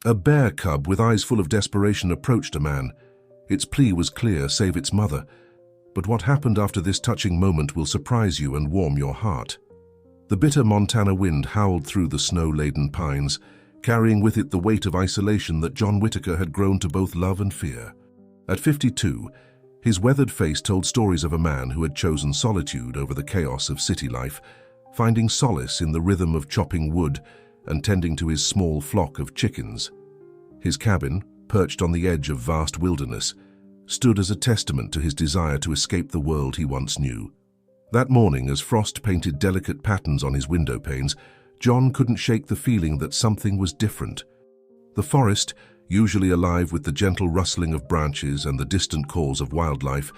A bear cub with eyes full of desperation approached a man. Its plea was clear: save its mother. But what happened after this touching moment will surprise you and warm your heart. The bitter Montana wind howled through the snow-laden pines, carrying with it the weight of isolation that John Whitaker had grown to both love and fear. At 52, his weathered face told stories of a man who had chosen solitude over the chaos of city life, finding solace in the rhythm of chopping wood and tending to his small flock of chickens. His cabin, perched on the edge of vast wilderness, stood as a testament to his desire to escape the world he once knew. That morning, as frost painted delicate patterns on his window panes, John couldn't shake the feeling that something was different. The forest, usually alive with the gentle rustling of branches and the distant calls of wildlife,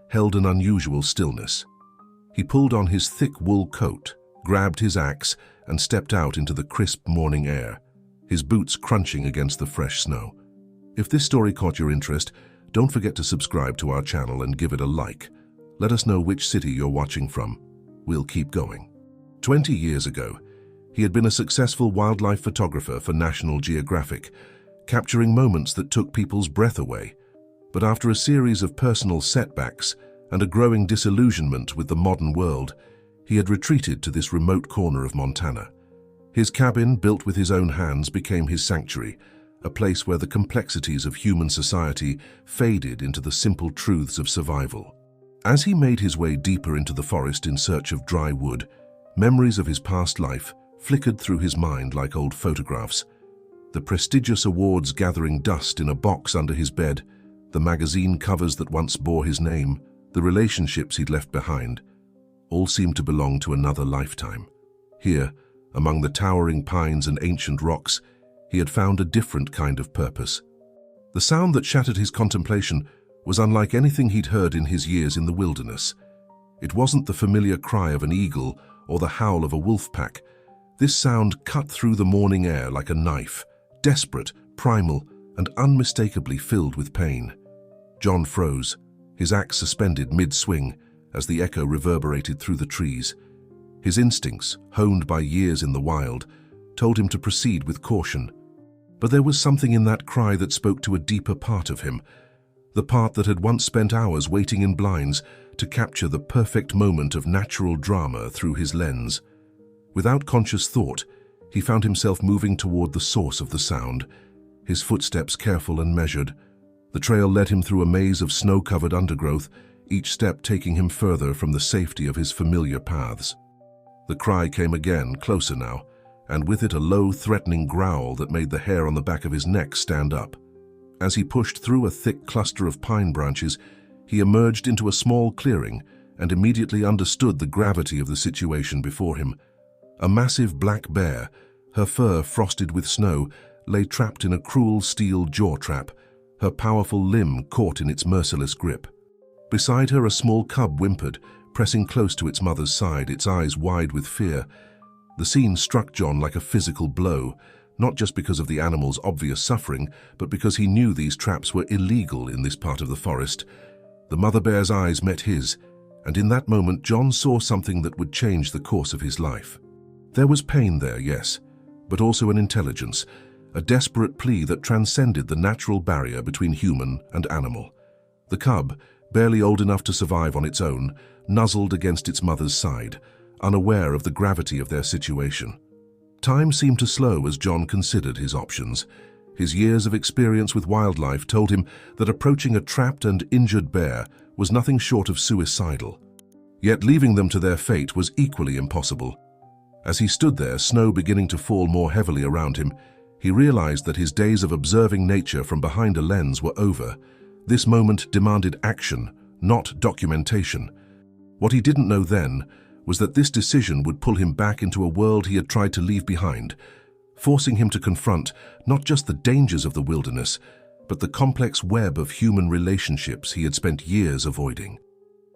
held an unusual stillness. He pulled on his thick wool coat, grabbed his axe, and stepped out into the crisp morning air, his boots crunching against the fresh snow. If this story caught your interest, don't forget to subscribe to our channel and give it a like. Let us know which city you're watching from. We'll keep going. 20 years ago, he had been a successful wildlife photographer for National Geographic, capturing moments that took people's breath away. But after a series of personal setbacks and a growing disillusionment with the modern world, he had retreated to this remote corner of Montana. His cabin, built with his own hands, became his sanctuary, a place where the complexities of human society faded into the simple truths of survival. As he made his way deeper into the forest in search of dry wood, memories of his past life flickered through his mind like old photographs. The prestigious awards gathering dust in a box under his bed, the magazine covers that once bore his name, the relationships he'd left behind, all seemed to belong to another lifetime. Here, among the towering pines and ancient rocks, he had found a different kind of purpose. The sound that shattered his contemplation was unlike anything he'd heard in his years in the wilderness. It wasn't the familiar cry of an eagle or the howl of a wolf pack. This sound cut through the morning air like a knife, desperate, primal, and unmistakably filled with pain. John froze, his axe suspended mid-swing as the echo reverberated through the trees. His instincts, honed by years in the wild, told him to proceed with caution. But there was something in that cry that spoke to a deeper part of him, the part that had once spent hours waiting in blinds to capture the perfect moment of natural drama through his lens. Without conscious thought, he found himself moving toward the source of the sound, his footsteps careful and measured. The trail led him through a maze of snow-covered undergrowth, each step taking him further from the safety of his familiar paths. The cry came again, closer now, and with it a low, threatening growl that made the hair on the back of his neck stand up. As he pushed through a thick cluster of pine branches, he emerged into a small clearing and immediately understood the gravity of the situation before him. A massive black bear, her fur frosted with snow, lay trapped in a cruel steel jaw trap, her powerful limb caught in its merciless grip. Beside her, a small cub whimpered, pressing close to its mother's side, its eyes wide with fear. The scene struck John like a physical blow, not just because of the animal's obvious suffering, but because he knew these traps were illegal in this part of the forest. The mother bear's eyes met his, and in that moment John saw something that would change the course of his life. There was pain there, yes, but also an intelligence, a desperate plea that transcended the natural barrier between human and animal. The cub, barely old enough to survive on its own, nuzzled against its mother's side, unaware of the gravity of their situation. Time seemed to slow as John considered his options. His years of experience with wildlife told him that approaching a trapped and injured bear was nothing short of suicidal. Yet leaving them to their fate was equally impossible. As he stood there, snow beginning to fall more heavily around him, he realized that his days of observing nature from behind a lens were over. This moment demanded action, not documentation. What he didn't know then was that this decision would pull him back into a world he had tried to leave behind, forcing him to confront not just the dangers of the wilderness, but the complex web of human relationships he had spent years avoiding.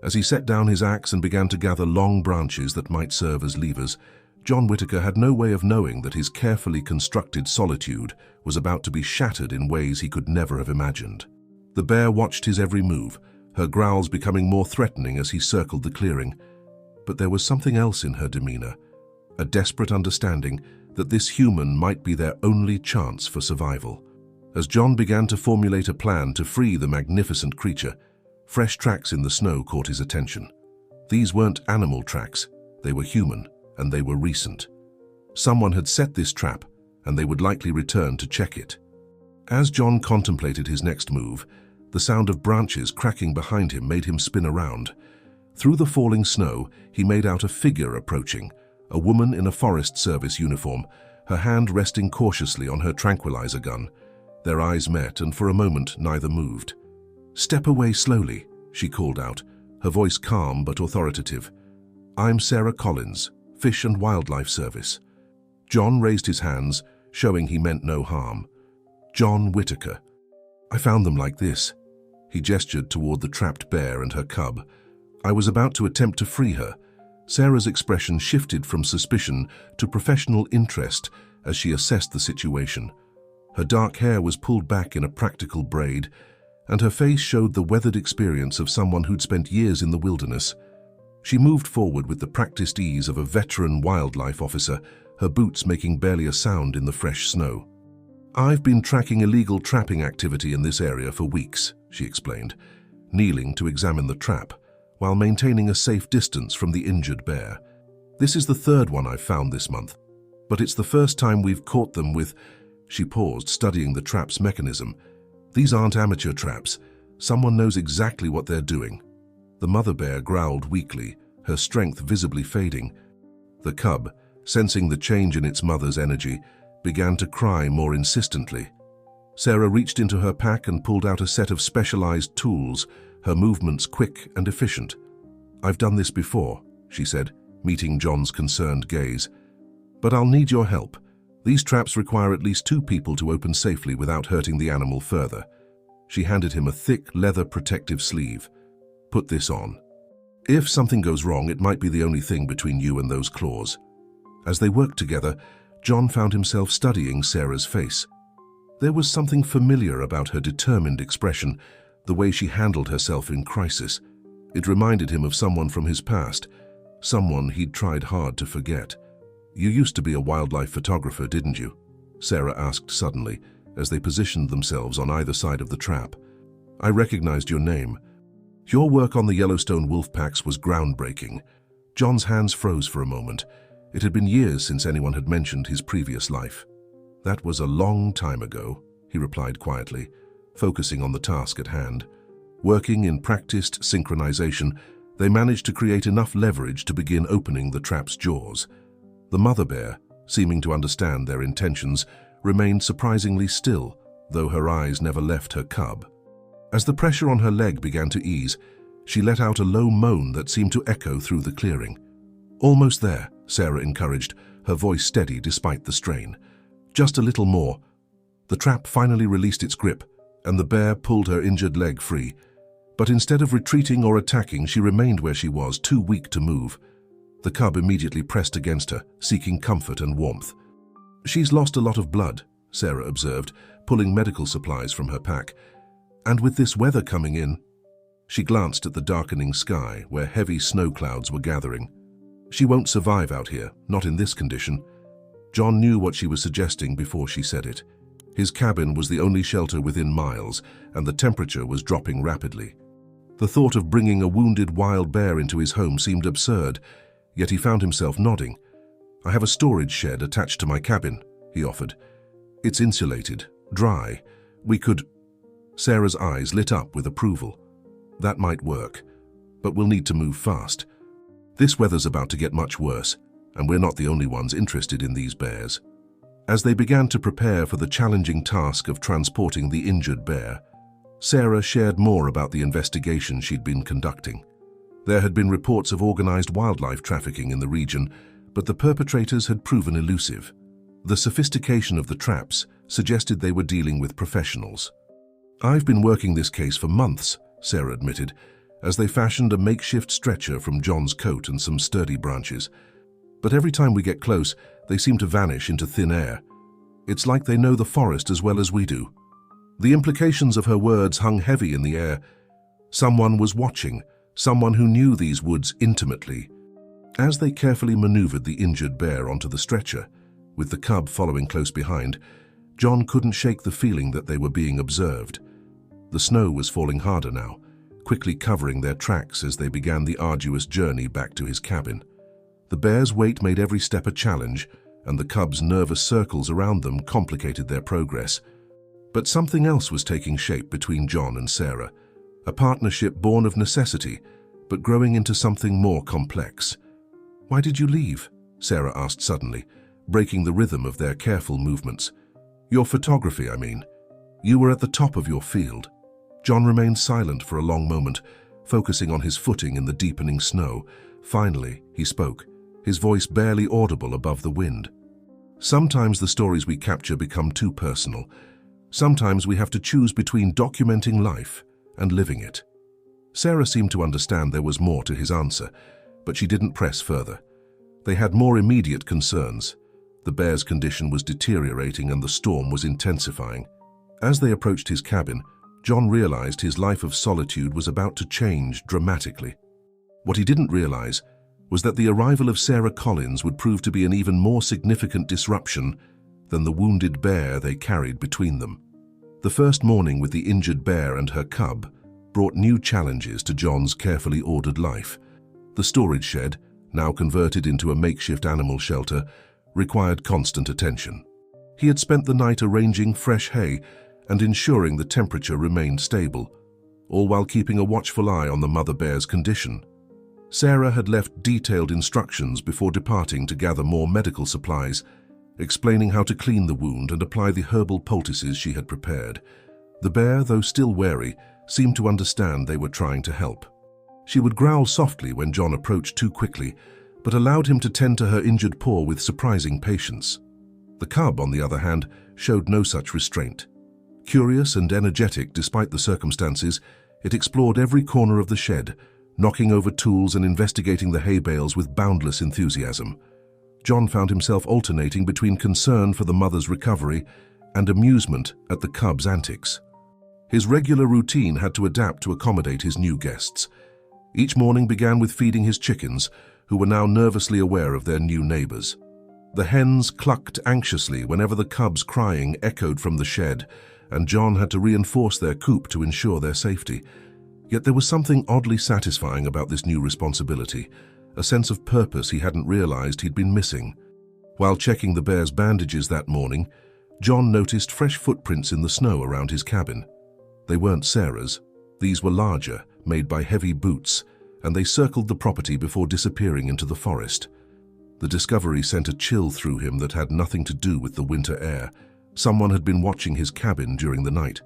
As he set down his axe and began to gather long branches that might serve as levers, John Whitaker had no way of knowing that his carefully constructed solitude was about to be shattered in ways he could never have imagined. The bear watched his every move, her growls becoming more threatening as he circled the clearing. But there was something else in her demeanor, a desperate understanding that this human might be their only chance for survival. As John began to formulate a plan to free the magnificent creature, fresh tracks in the snow caught his attention. These weren't animal tracks, they were human, and they were recent. Someone had set this trap, and they would likely return to check it. As John contemplated his next move, the sound of branches cracking behind him made him spin around. Through the falling snow, he made out a figure approaching, a woman in a Forest Service uniform, her hand resting cautiously on her tranquilizer gun. Their eyes met, and for a moment neither moved. "Step away slowly," she called out, her voice calm but authoritative. "I'm Sarah Collins, Fish and Wildlife Service." John raised his hands, showing he meant no harm. "John Whitaker. I found them like this." He gestured toward the trapped bear and her cub. "I was about to attempt to free her." Sarah's expression shifted from suspicion to professional interest as she assessed the situation. Her dark hair was pulled back in a practical braid, and her face showed the weathered experience of someone who'd spent years in the wilderness. She moved forward with the practiced ease of a veteran wildlife officer, her boots making barely a sound in the fresh snow. "I've been tracking illegal trapping activity in this area for weeks," she explained, kneeling to examine the trap, while maintaining a safe distance from the injured bear. "This is the third one I've found this month, but it's the first time we've caught them with—" She paused, studying the trap's mechanism. "These aren't amateur traps. Someone knows exactly what they're doing." The mother bear growled weakly, her strength visibly fading. The cub, sensing the change in its mother's energy, began to cry more insistently. Sarah reached into her pack and pulled out a set of specialized tools, her movements quick and efficient. "I've done this before," she said, meeting John's concerned gaze. "But I'll need your help. These traps require at least 2 people to open safely without hurting the animal further." She handed him a thick leather protective sleeve. "Put this on. If something goes wrong, it might be the only thing between you and those claws." As they worked together, John found himself studying Sarah's face. There was something familiar about her determined expression, the way she handled herself in crisis. It reminded him of someone from his past, someone he'd tried hard to forget. "You used to be a wildlife photographer, didn't you?" Sarah asked suddenly, as they positioned themselves on either side of the trap. "I recognized your name. Your work on the Yellowstone wolf packs was groundbreaking." John's hands froze for a moment. It had been years since anyone had mentioned his previous life. "That was a long time ago," he replied quietly, focusing on the task at hand. Working in practiced synchronization, they managed to create enough leverage to begin opening the trap's jaws. The mother bear, seeming to understand their intentions, remained surprisingly still, though her eyes never left her cub. As the pressure on her leg began to ease, she let out a low moan that seemed to echo through the clearing. "Almost there," Sarah encouraged, her voice steady despite the strain. "Just a little more." The trap finally released its grip, and the bear pulled her injured leg free. But instead of retreating or attacking, she remained where she was, too weak to move. The cub immediately pressed against her, seeking comfort and warmth. "She's lost a lot of blood," Sarah observed, pulling medical supplies from her pack. "And with this weather coming in—" She glanced at the darkening sky, where heavy snow clouds were gathering. "She won't survive out here, not in this condition." John knew what she was suggesting before she said it. His cabin was the only shelter within miles, and the temperature was dropping rapidly. The thought of bringing a wounded wild bear into his home seemed absurd, yet he found himself nodding. "I have a storage shed attached to my cabin," he offered. "It's insulated, dry. We could—" Sarah's eyes lit up with approval. "That might work, but we'll need to move fast. This weather's about to get much worse, and we're not the only ones interested in these bears." As they began to prepare for the challenging task of transporting the injured bear, Sarah shared more about the investigation she'd been conducting. There had been reports of organized wildlife trafficking in the region, but the perpetrators had proven elusive. The sophistication of the traps suggested they were dealing with professionals. "I've been working this case for months," Sarah admitted, as they fashioned a makeshift stretcher from John's coat and some sturdy branches. "But every time we get close, they seem to vanish into thin air. It's like they know the forest as well as we do." The implications of her words hung heavy in the air. Someone was watching, someone who knew these woods intimately. As they carefully maneuvered the injured bear onto the stretcher, With the cub following close behind, John couldn't shake the feeling that they were being observed. The snow was falling harder now, quickly covering their tracks as they began the arduous journey back to his cabin. The bear's weight made every step a challenge, and the cub's nervous circles around them complicated their progress. But something else was taking shape between John and Sarah, a partnership born of necessity, but growing into something more complex. "Why did you leave?" Sarah asked suddenly, breaking the rhythm of their careful movements. "Your photography, I mean. You were at the top of your field." John remained silent for a long moment, focusing on his footing in the deepening snow. Finally, he spoke, his voice barely audible above the wind. "Sometimes the stories we capture become too personal. Sometimes we have to choose between documenting life and living it." Sarah seemed to understand there was more to his answer, but she didn't press further. They had more immediate concerns. The bear's condition was deteriorating and the storm was intensifying. As they approached his cabin, John realized his life of solitude was about to change dramatically. What he didn't realize was that the arrival of Sarah Collins would prove to be an even more significant disruption than the wounded bear they carried between them. The first morning with the injured bear and her cub brought new challenges to John's carefully ordered life. The storage shed, now converted into a makeshift animal shelter, required constant attention. He had spent the night arranging fresh hay and ensuring the temperature remained stable, all while keeping a watchful eye on the mother bear's condition. Sarah had left detailed instructions before departing to gather more medical supplies, explaining how to clean the wound and apply the herbal poultices she had prepared. The bear, though still wary, seemed to understand they were trying to help. She would growl softly when John approached too quickly, but allowed him to tend to her injured paw with surprising patience. The cub, on the other hand, showed no such restraint. Curious and energetic despite the circumstances, it explored every corner of the shed, knocking over tools and investigating the hay bales with boundless enthusiasm. John found himself alternating between concern for the mother's recovery and amusement at the cub's antics. His regular routine had to adapt to accommodate his new guests. Each morning began with feeding his chickens, who were now nervously aware of their new neighbors. The hens clucked anxiously whenever the cubs' crying echoed from the shed, and John had to reinforce their coop to ensure their safety. Yet there was something oddly satisfying about this new responsibility, a sense of purpose he hadn't realized he'd been missing. While checking the bear's bandages that morning, John noticed fresh footprints in the snow around his cabin. They weren't Sarah's. These were larger, made by heavy boots, and they circled the property before disappearing into the forest. The discovery sent a chill through him that had nothing to do with the winter air. Someone had been watching his cabin during the night.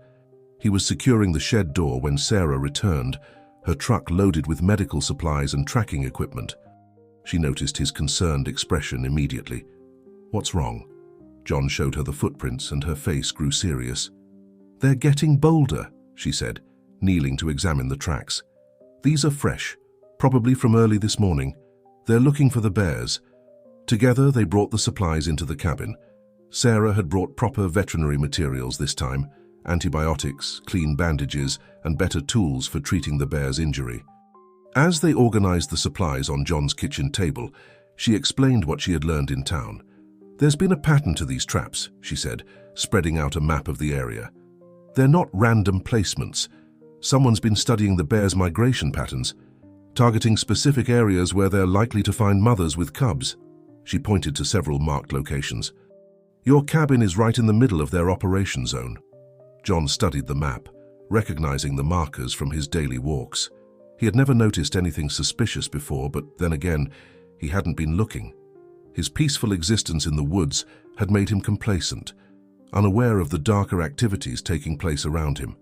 He was securing the shed door when Sarah returned, her truck loaded with medical supplies and tracking equipment. She noticed his concerned expression immediately. "What's wrong?" John showed her the footprints and her face grew serious. "They're getting bolder," she said, kneeling to examine the tracks. "These are fresh, probably from early this morning. They're looking for the bears." Together they brought the supplies into the cabin. Sarah had brought proper veterinary materials this time, antibiotics, clean bandages, and better tools for treating the bear's injury. As they organized the supplies on John's kitchen table, she explained what she had learned in town. "There's been a pattern to these traps," she said, spreading out a map of the area. "They're not random placements. Someone's been studying the bear's migration patterns, targeting specific areas where they're likely to find mothers with cubs." She pointed to several marked locations. "Your cabin is right in the middle of their operation zone." John studied the map, recognizing the markers from his daily walks. He had never noticed anything suspicious before, but then again, he hadn't been looking. His peaceful existence in the woods had made him complacent, unaware of the darker activities taking place around him.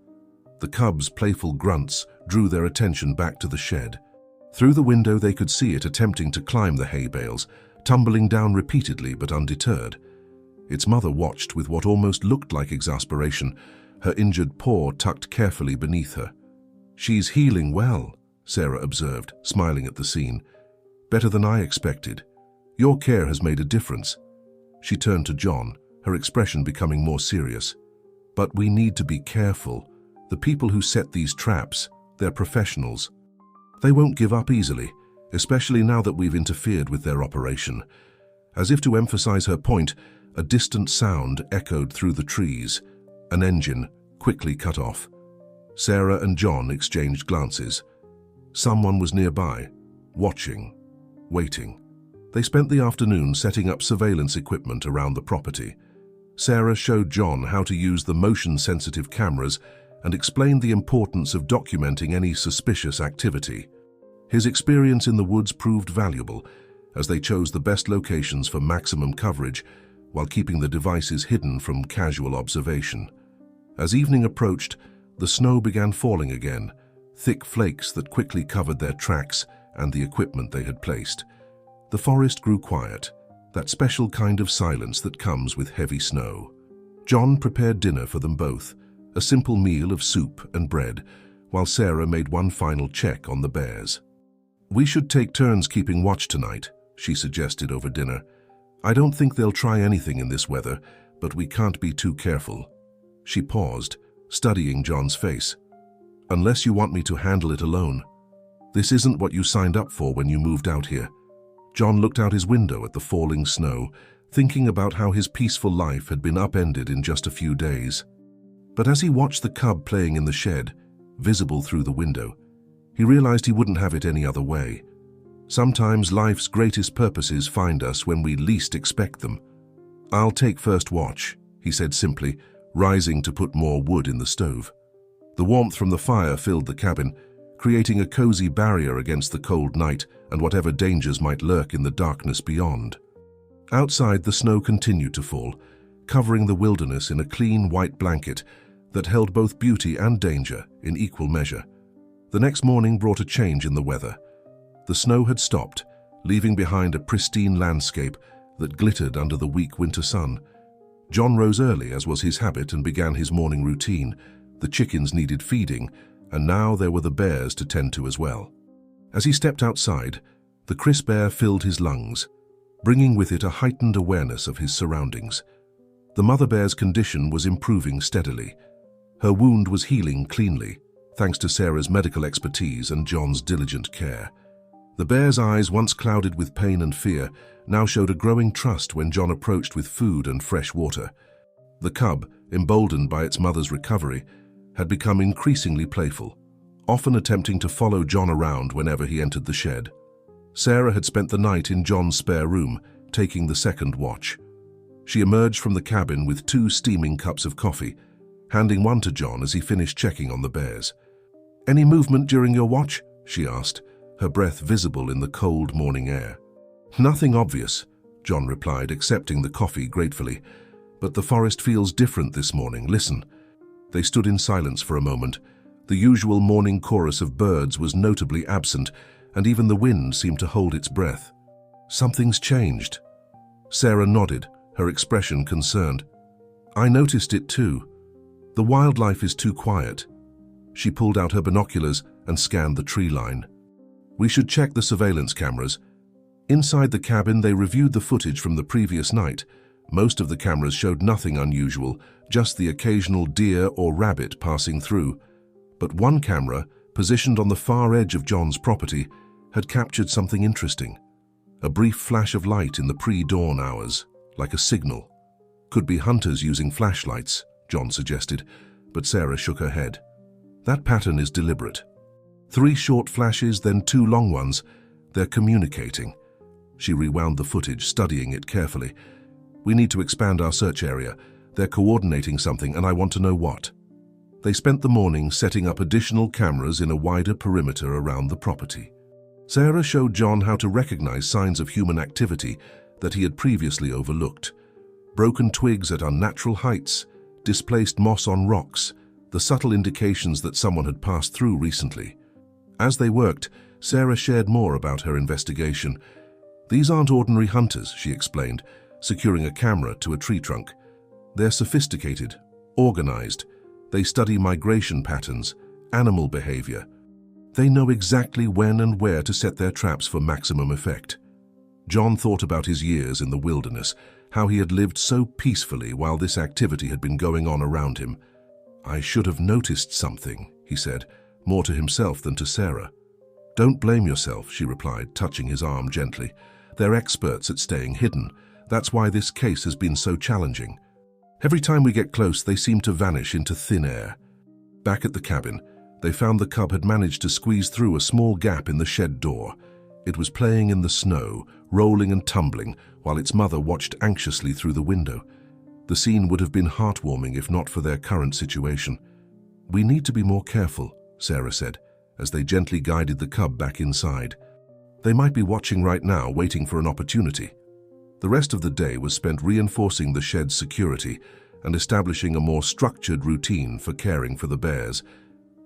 The cubs' playful grunts drew their attention back to the shed. Through the window they could see it attempting to climb the hay bales, tumbling down repeatedly but undeterred. Its mother watched with what almost looked like exasperation, her injured paw tucked carefully beneath her. "She's healing well," Sarah observed, smiling at the scene. "Better than I expected. Your care has made a difference." She turned to John, her expression becoming more serious. "But we need to be careful. The people who set these traps, they're professionals. They won't give up easily, especially now that we've interfered with their operation." As if to emphasize her point, a distant sound echoed through the trees. An engine, quickly cut off. Sarah and John exchanged glances. Someone was nearby, watching, waiting. They spent the afternoon setting up surveillance equipment around the property. Sarah showed John how to use the motion-sensitive cameras and explained the importance of documenting any suspicious activity. His experience in the woods proved valuable, as they chose the best locations for maximum coverage while keeping the devices hidden from casual observation. As evening approached, the snow began falling again, thick flakes that quickly covered their tracks and the equipment they had placed. The forest grew quiet, that special kind of silence that comes with heavy snow. John prepared dinner for them both, a simple meal of soup and bread, while Sarah made one final check on the bears. "We should take turns keeping watch tonight," she suggested over dinner. "I don't think they'll try anything in this weather, but we can't be too careful." She paused, studying John's face. "Unless you want me to handle it alone. This isn't what you signed up for when you moved out here." John looked out his window at the falling snow, thinking about how his peaceful life had been upended in just a few days. But as he watched the cub playing in the shed, visible through the window, he realized he wouldn't have it any other way. Sometimes life's greatest purposes find us when we least expect them. "I'll take first watch," he said simply, rising to put more wood in the stove. The warmth from the fire filled the cabin, creating a cozy barrier against the cold night and whatever dangers might lurk in the darkness beyond. Outside, the snow continued to fall, covering the wilderness in a clean white blanket that held both beauty and danger in equal measure. The next morning brought a change in the weather. The snow had stopped, leaving behind a pristine landscape that glittered under the weak winter sun. John rose early, as was his habit, and began his morning routine. The chickens needed feeding, and now there were the bears to tend to as well. As he stepped outside, the crisp air filled his lungs, bringing with it a heightened awareness of his surroundings. The mother bear's condition was improving steadily. Her wound was healing cleanly, thanks to Sarah's medical expertise and John's diligent care. The bear's eyes, once clouded with pain and fear, now showed a growing trust when John approached with food and fresh water. The cub, emboldened by its mother's recovery, had become increasingly playful, often attempting to follow John around whenever he entered the shed. Sarah had spent the night in John's spare room, taking the second watch. She emerged from the cabin with 2 steaming cups of coffee, handing one to John as he finished checking on the bears. "Any movement during your watch?" she asked, her breath visible in the cold morning air. "Nothing obvious," John replied, accepting the coffee gratefully. "But the forest feels different this morning. Listen." They stood in silence for a moment. The usual morning chorus of birds was notably absent, and even the wind seemed to hold its breath. "Something's changed." Sarah nodded, her expression concerned. "I noticed it too. The wildlife is too quiet." She pulled out her binoculars and scanned the tree line. "We should check the surveillance cameras." Inside the cabin, they reviewed the footage from the previous night. Most of the cameras showed nothing unusual, just the occasional deer or rabbit passing through. But one camera, positioned on the far edge of John's property, had captured something interesting. A brief flash of light in the pre-dawn hours, like a signal. "Could be hunters using flashlights," John suggested, but Sarah shook her head. "That pattern is deliberate. 3 short flashes, then 2 long ones. They're communicating." She rewound the footage, studying it carefully. "We need to expand our search area. They're coordinating something, and I want to know what." They spent the morning setting up additional cameras in a wider perimeter around the property. Sarah showed John how to recognize signs of human activity that he had previously overlooked. Broken twigs at unnatural heights, displaced moss on rocks, the subtle indications that someone had passed through recently. As they worked, Sarah shared more about her investigation. "These aren't ordinary hunters," she explained, securing a camera to a tree trunk. "They're sophisticated, organized. They study migration patterns, animal behavior. They know exactly when and where to set their traps for maximum effect." John thought about his years in the wilderness, how he had lived so peacefully while this activity had been going on around him. "I should have noticed something," he said, more to himself than to Sarah. "Don't blame yourself," she replied, touching his arm gently. "They're experts at staying hidden. That's why this case has been so challenging. Every time we get close, they seem to vanish into thin air. Back at the cabin, they found the cub had managed to squeeze through a small gap in the shed door. It was playing in the snow, rolling and tumbling, while its mother watched anxiously through the window. The scene would have been heartwarming if not for their current situation. "We need to be more careful," Sarah said, as they gently guided the cub back inside. "They might be watching right now, waiting for an opportunity." The rest of the day was spent reinforcing the shed's security and establishing a more structured routine for caring for the bears.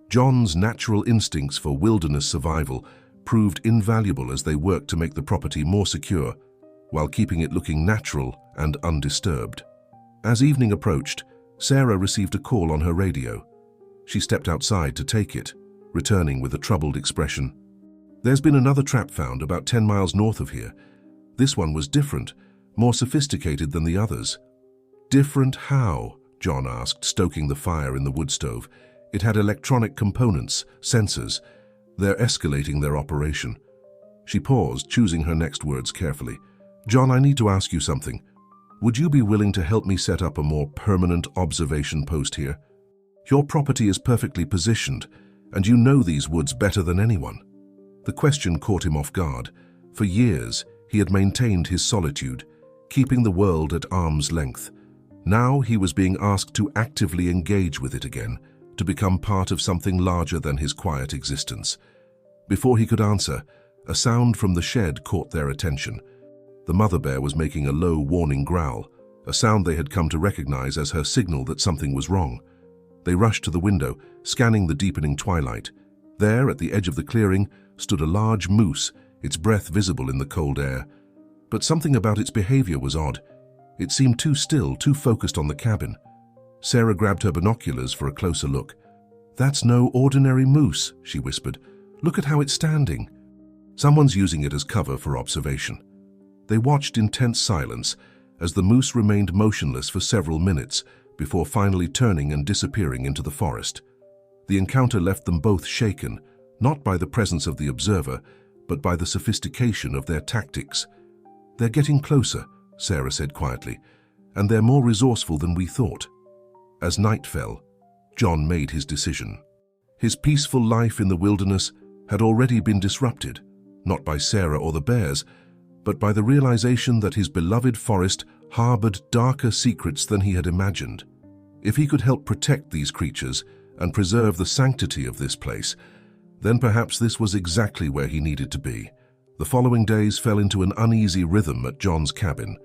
John's natural instincts for wilderness survival proved invaluable as they worked to make the property more secure, while keeping it looking natural and undisturbed. As evening approached, Sarah received a call on her radio. She stepped outside to take it, returning with a troubled expression. "There's been another trap found about 10 miles north of here. This one was different, more sophisticated than the others." "Different how?" John asked, stoking the fire in the wood stove. "It had electronic components, sensors. They're escalating their operation." She paused, choosing her next words carefully. "John, I need to ask you something. Would you be willing to help me set up a more permanent observation post here? Your property is perfectly positioned, and you know these woods better than anyone." The question caught him off guard. For years, he had maintained his solitude, keeping the world at arm's length. Now he was being asked to actively engage with it again, to become part of something larger than his quiet existence. Before he could answer, a sound from the shed caught their attention. The mother bear was making a low, warning growl, a sound they had come to recognize as her signal that something was wrong. They rushed to the window, scanning the deepening twilight. There, at the edge of the clearing, stood a large moose, its breath visible in the cold air. But something about its behavior was odd. It seemed too still, too focused on the cabin. Sarah grabbed her binoculars for a closer look. "That's no ordinary moose," she whispered. "Look at how it's standing." Someone's using it as cover for observation. They watched in tense silence as the moose remained motionless for several minutes before finally turning and disappearing into the forest. The encounter left them both shaken, not by the presence of the observer, but by the sophistication of their tactics. "They're getting closer," Sarah said quietly, "and they're more resourceful than we thought." As night fell, John made his decision. His peaceful life in the wilderness had already been disrupted, not by Sarah or the bears, but by the realization that his beloved forest harbored darker secrets than he had imagined. If he could help protect these creatures and preserve the sanctity of this place, then perhaps this was exactly where he needed to be. The following days fell into an uneasy rhythm at John's cabin.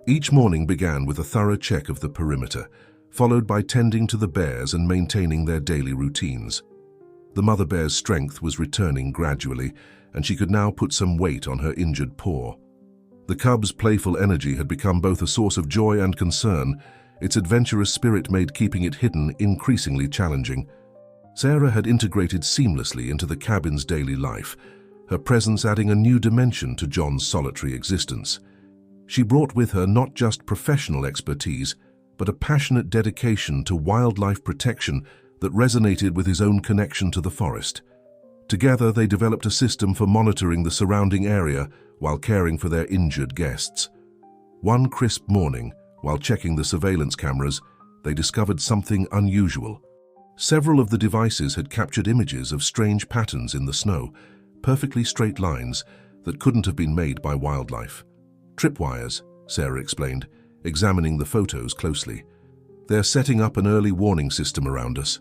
Each morning began with a thorough check of the perimeter, followed by tending to the bears and maintaining their daily routines. The mother bear's strength was returning gradually, and she could now put some weight on her injured paw. The cub's playful energy had become both a source of joy and concern. Its adventurous spirit made keeping it hidden increasingly challenging. Sarah had integrated seamlessly into the cabin's daily life, her presence adding a new dimension to John's solitary existence. She brought with her not just professional expertise, but a passionate dedication to wildlife protection that resonated with his own connection to the forest. Together, they developed a system for monitoring the surrounding area while caring for their injured guests. One crisp morning, while checking the surveillance cameras, they discovered something unusual. Several of the devices had captured images of strange patterns in the snow, perfectly straight lines that couldn't have been made by wildlife. "Tripwires," Sarah explained, examining the photos closely. "They're setting up an early warning system around us."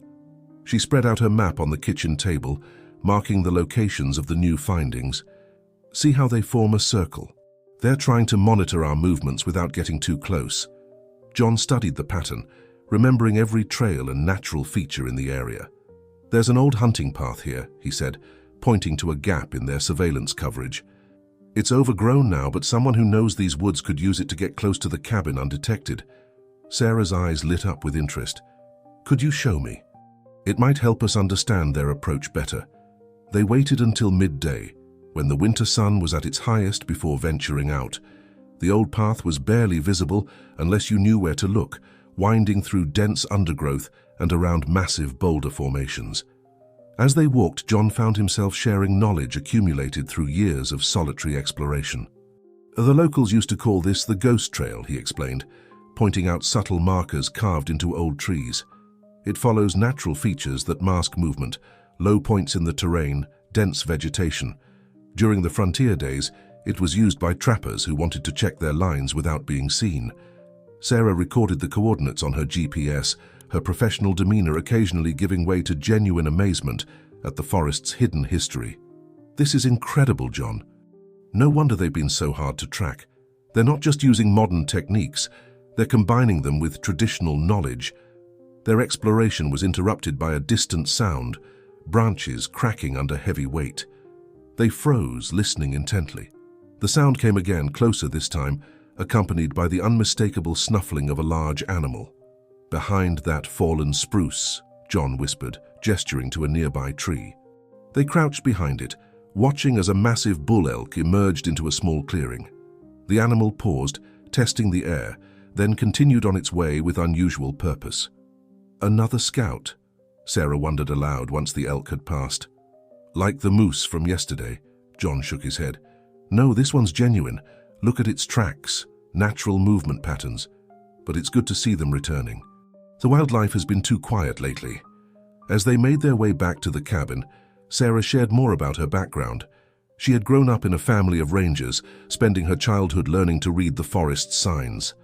She spread out her map on the kitchen table, marking the locations of the new findings. "See how they form a circle? They're trying to monitor our movements without getting too close." John studied the pattern, remembering every trail and natural feature in the area. "There's an old hunting path here," he said, pointing to a gap in their surveillance coverage. "It's overgrown now, but someone who knows these woods could use it to get close to the cabin undetected." Sarah's eyes lit up with interest. "Could you show me? It might help us understand their approach better." They waited until midday, when the winter sun was at its highest before venturing out. The old path was barely visible unless you knew where to look, winding through dense undergrowth and around massive boulder formations. As they walked, John found himself sharing knowledge accumulated through years of solitary exploration. The locals used to call this the ghost trail, he explained, pointing out subtle markers carved into old trees. It follows natural features that mask movement, low points in the terrain, dense vegetation. During the frontier days, it was used by trappers who wanted to check their lines without being seen. Sarah recorded the coordinates on her GPS, her professional demeanor occasionally giving way to genuine amazement at the forest's hidden history. "This is incredible, John. No wonder they've been so hard to track. They're not just using modern techniques, they're combining them with traditional knowledge." Their exploration was interrupted by a distant sound, branches cracking under heavy weight. They froze, listening intently. The sound came again, closer this time, accompanied by the unmistakable snuffling of a large animal. "Behind that fallen spruce," John whispered, gesturing to a nearby tree. They crouched behind it, watching as a massive bull elk emerged into a small clearing. The animal paused, testing the air, then continued on its way with unusual purpose. "Another scout?" Sarah wondered aloud once the elk had passed. "Like the moose from yesterday," John shook his head. "No, this one's genuine. Look at its tracks, natural movement patterns. But it's good to see them returning. The wildlife has been too quiet lately." As they made their way back to the cabin, Sarah shared more about her background. She had grown up in a family of rangers, spending her childhood learning to read the forest's signs.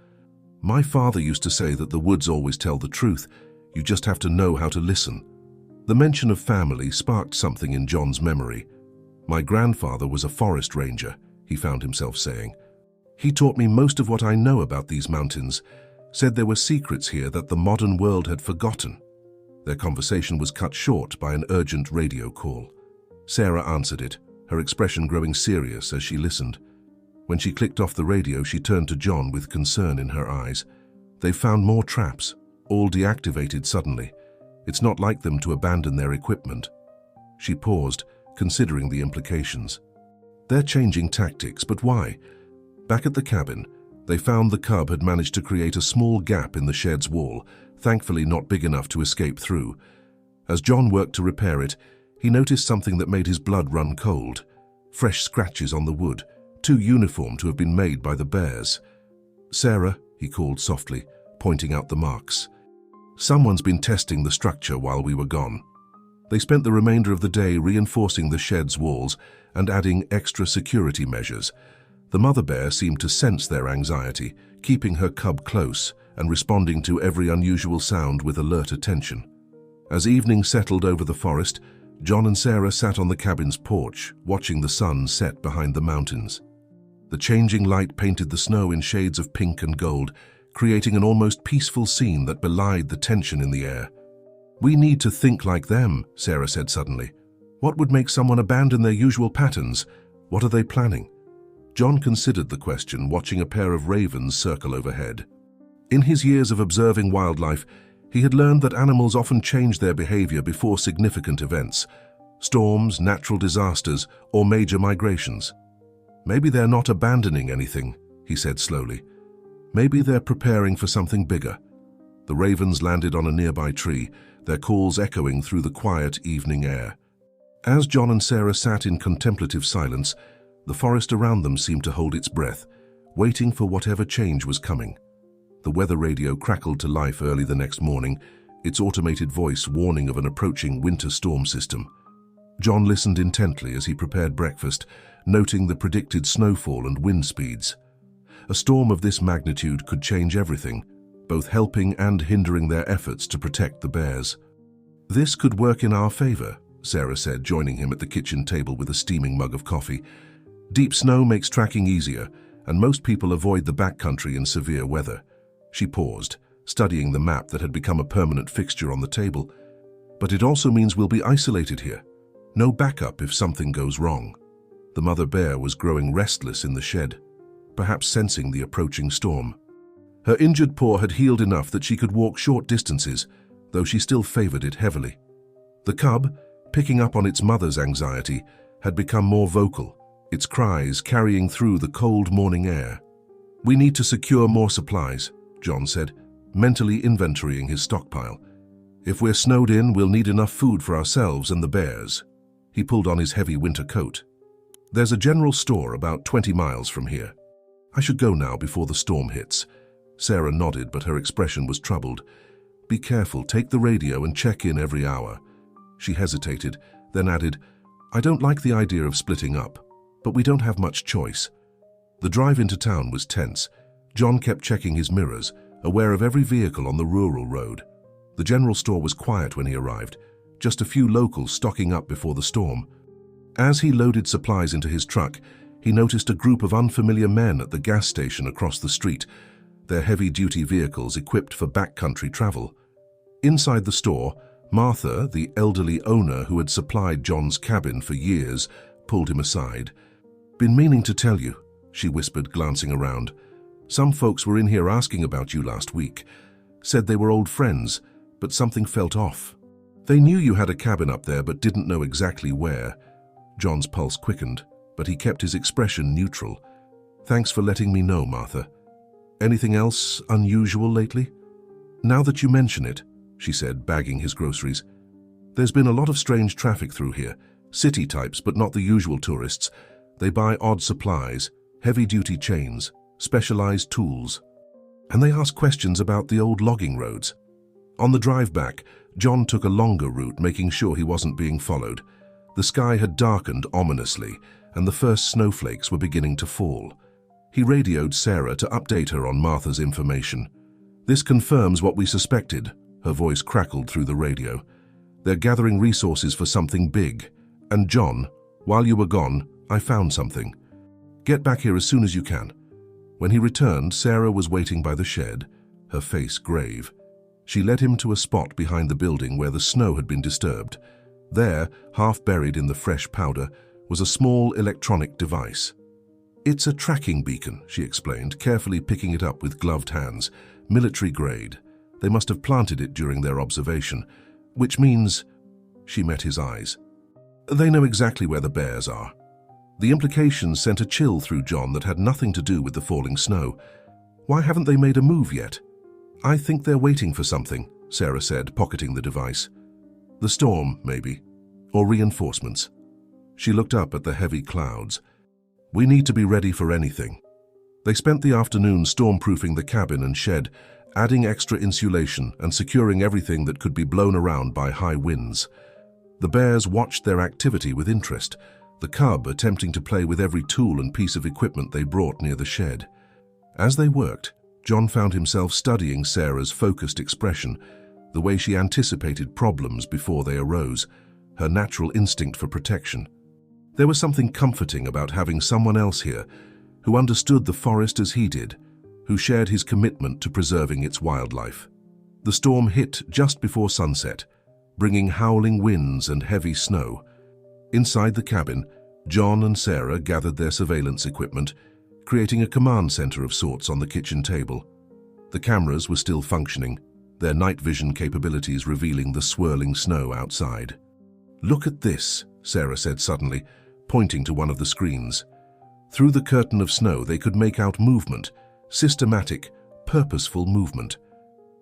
"My father used to say that the woods always tell the truth. You just have to know how to listen." The mention of family sparked something in John's memory. "My grandfather was a forest ranger," he found himself saying. "He taught me most of what I know about these mountains, said there were secrets here that the modern world had forgotten." Their conversation was cut short by an urgent radio call. Sarah answered it, her expression growing serious as she listened. When she clicked off the radio, she turned to John with concern in her eyes. "They found more traps, all deactivated suddenly. It's not like them to abandon their equipment." She paused, considering the implications. "They're changing tactics, but why?" Back at the cabin, they found the cub had managed to create a small gap in the shed's wall, thankfully not big enough to escape through. As John worked to repair it, he noticed something that made his blood run cold. Fresh scratches on the wood, too uniform to have been made by the bears. "Sarah," he called softly, pointing out the marks. "Someone's been testing the structure while we were gone." They spent the remainder of the day reinforcing the shed's walls and adding extra security measures. The mother bear seemed to sense their anxiety, keeping her cub close and responding to every unusual sound with alert attention. As evening settled over the forest, John and Sarah sat on the cabin's porch, watching the sun set behind the mountains. The changing light painted the snow in shades of pink and gold, creating an almost peaceful scene that belied the tension in the air. "We need to think like them," Sarah said suddenly. "What would make someone abandon their usual patterns? What are they planning?" John considered the question, watching a pair of ravens circle overhead. In his years of observing wildlife, he had learned that animals often change their behavior before significant events, storms, natural disasters, or major migrations. "Maybe they're not abandoning anything," he said slowly. "Maybe they're preparing for something bigger." The ravens landed on a nearby tree, their calls echoing through the quiet evening air. As John and Sarah sat in contemplative silence, the forest around them seemed to hold its breath, waiting for whatever change was coming. The weather radio crackled to life early the next morning, its automated voice warning of an approaching winter storm system. John listened intently as he prepared breakfast, noting the predicted snowfall and wind speeds. A storm of this magnitude could change everything, both helping and hindering their efforts to protect the bears. "This could work in our favor," Sarah said, joining him at the kitchen table with a steaming mug of coffee. "Deep snow makes tracking easier, and most people avoid the backcountry in severe weather." She paused, studying the map that had become a permanent fixture on the table. "But it also means we'll be isolated here. No backup if something goes wrong." The mother bear was growing restless in the shed, perhaps sensing the approaching storm. Her injured paw had healed enough that she could walk short distances, though she still favored it heavily. The cub, picking up on its mother's anxiety, had become more vocal, its cries carrying through the cold morning air. "We need to secure more supplies," John said, mentally inventorying his stockpile. "If we're snowed in, we'll need enough food for ourselves and the bears." He pulled on his heavy winter coat. "There's a general store about 20 miles from here." I should go now before the storm hits. Sarah nodded, but her expression was troubled. Be careful, take the radio and check in every hour. She hesitated, then added, I don't like the idea of splitting up, but we don't have much choice. The drive into town was tense. John kept checking his mirrors, aware of every vehicle on the rural road. The general store was quiet when he arrived, just a few locals stocking up before the storm. As he loaded supplies into his truck, he noticed a group of unfamiliar men at the gas station across the street, their heavy-duty vehicles equipped for backcountry travel. Inside the store, Martha, the elderly owner who had supplied John's cabin for years, pulled him aside. Been meaning to tell you, she whispered, glancing around. Some folks were in here asking about you last week. Said they were old friends, but something felt off. They knew you had a cabin up there but didn't know exactly where. John's pulse quickened, but he kept his expression neutral. Thanks for letting me know, Martha. Anything else unusual lately? Now that you mention it, she said, bagging his groceries. There's been a lot of strange traffic through here. City types, but not the usual tourists. They buy odd supplies, heavy-duty chains, specialized tools. And they ask questions about the old logging roads. On the drive back, John took a longer route, making sure he wasn't being followed. The sky had darkened ominously, and the first snowflakes were beginning to fall. He radioed Sarah to update her on Martha's information. This confirms what we suspected, her voice crackled through the radio. They're gathering resources for something big. And John, while you were gone, I found something. Get back here as soon as you can. When he returned, Sarah was waiting by the shed, her face grave. She led him to a spot behind the building where the snow had been disturbed. There, half buried in the fresh powder, was a small electronic device. It's a tracking beacon, she explained, carefully picking it up with gloved hands. Military grade. They must have planted it during their observation, which means... She met his eyes. They know exactly where the bears are. The implications sent a chill through John that had nothing to do with the falling snow. Why haven't they made a move yet? I think they're waiting for something, Sarah said, pocketing the device. The storm, maybe. Or reinforcements. She looked up at the heavy clouds. We need to be ready for anything. They spent the afternoon stormproofing the cabin and shed, adding extra insulation and securing everything that could be blown around by high winds. The bears watched their activity with interest, the cub attempting to play with every tool and piece of equipment they brought near the shed. As they worked, John found himself studying Sarah's focused expression, the way she anticipated problems before they arose, her natural instinct for protection. There was something comforting about having someone else here who understood the forest as he did, who shared his commitment to preserving its wildlife. The storm hit just before sunset, bringing howling winds and heavy snow. Inside the cabin, John and Sarah gathered their surveillance equipment, creating a command center of sorts on the kitchen table. The cameras were still functioning, their night vision capabilities revealing the swirling snow outside. Look at this, Sarah said suddenly, pointing to one of the screens. Through the curtain of snow they could make out movement, systematic, purposeful movement.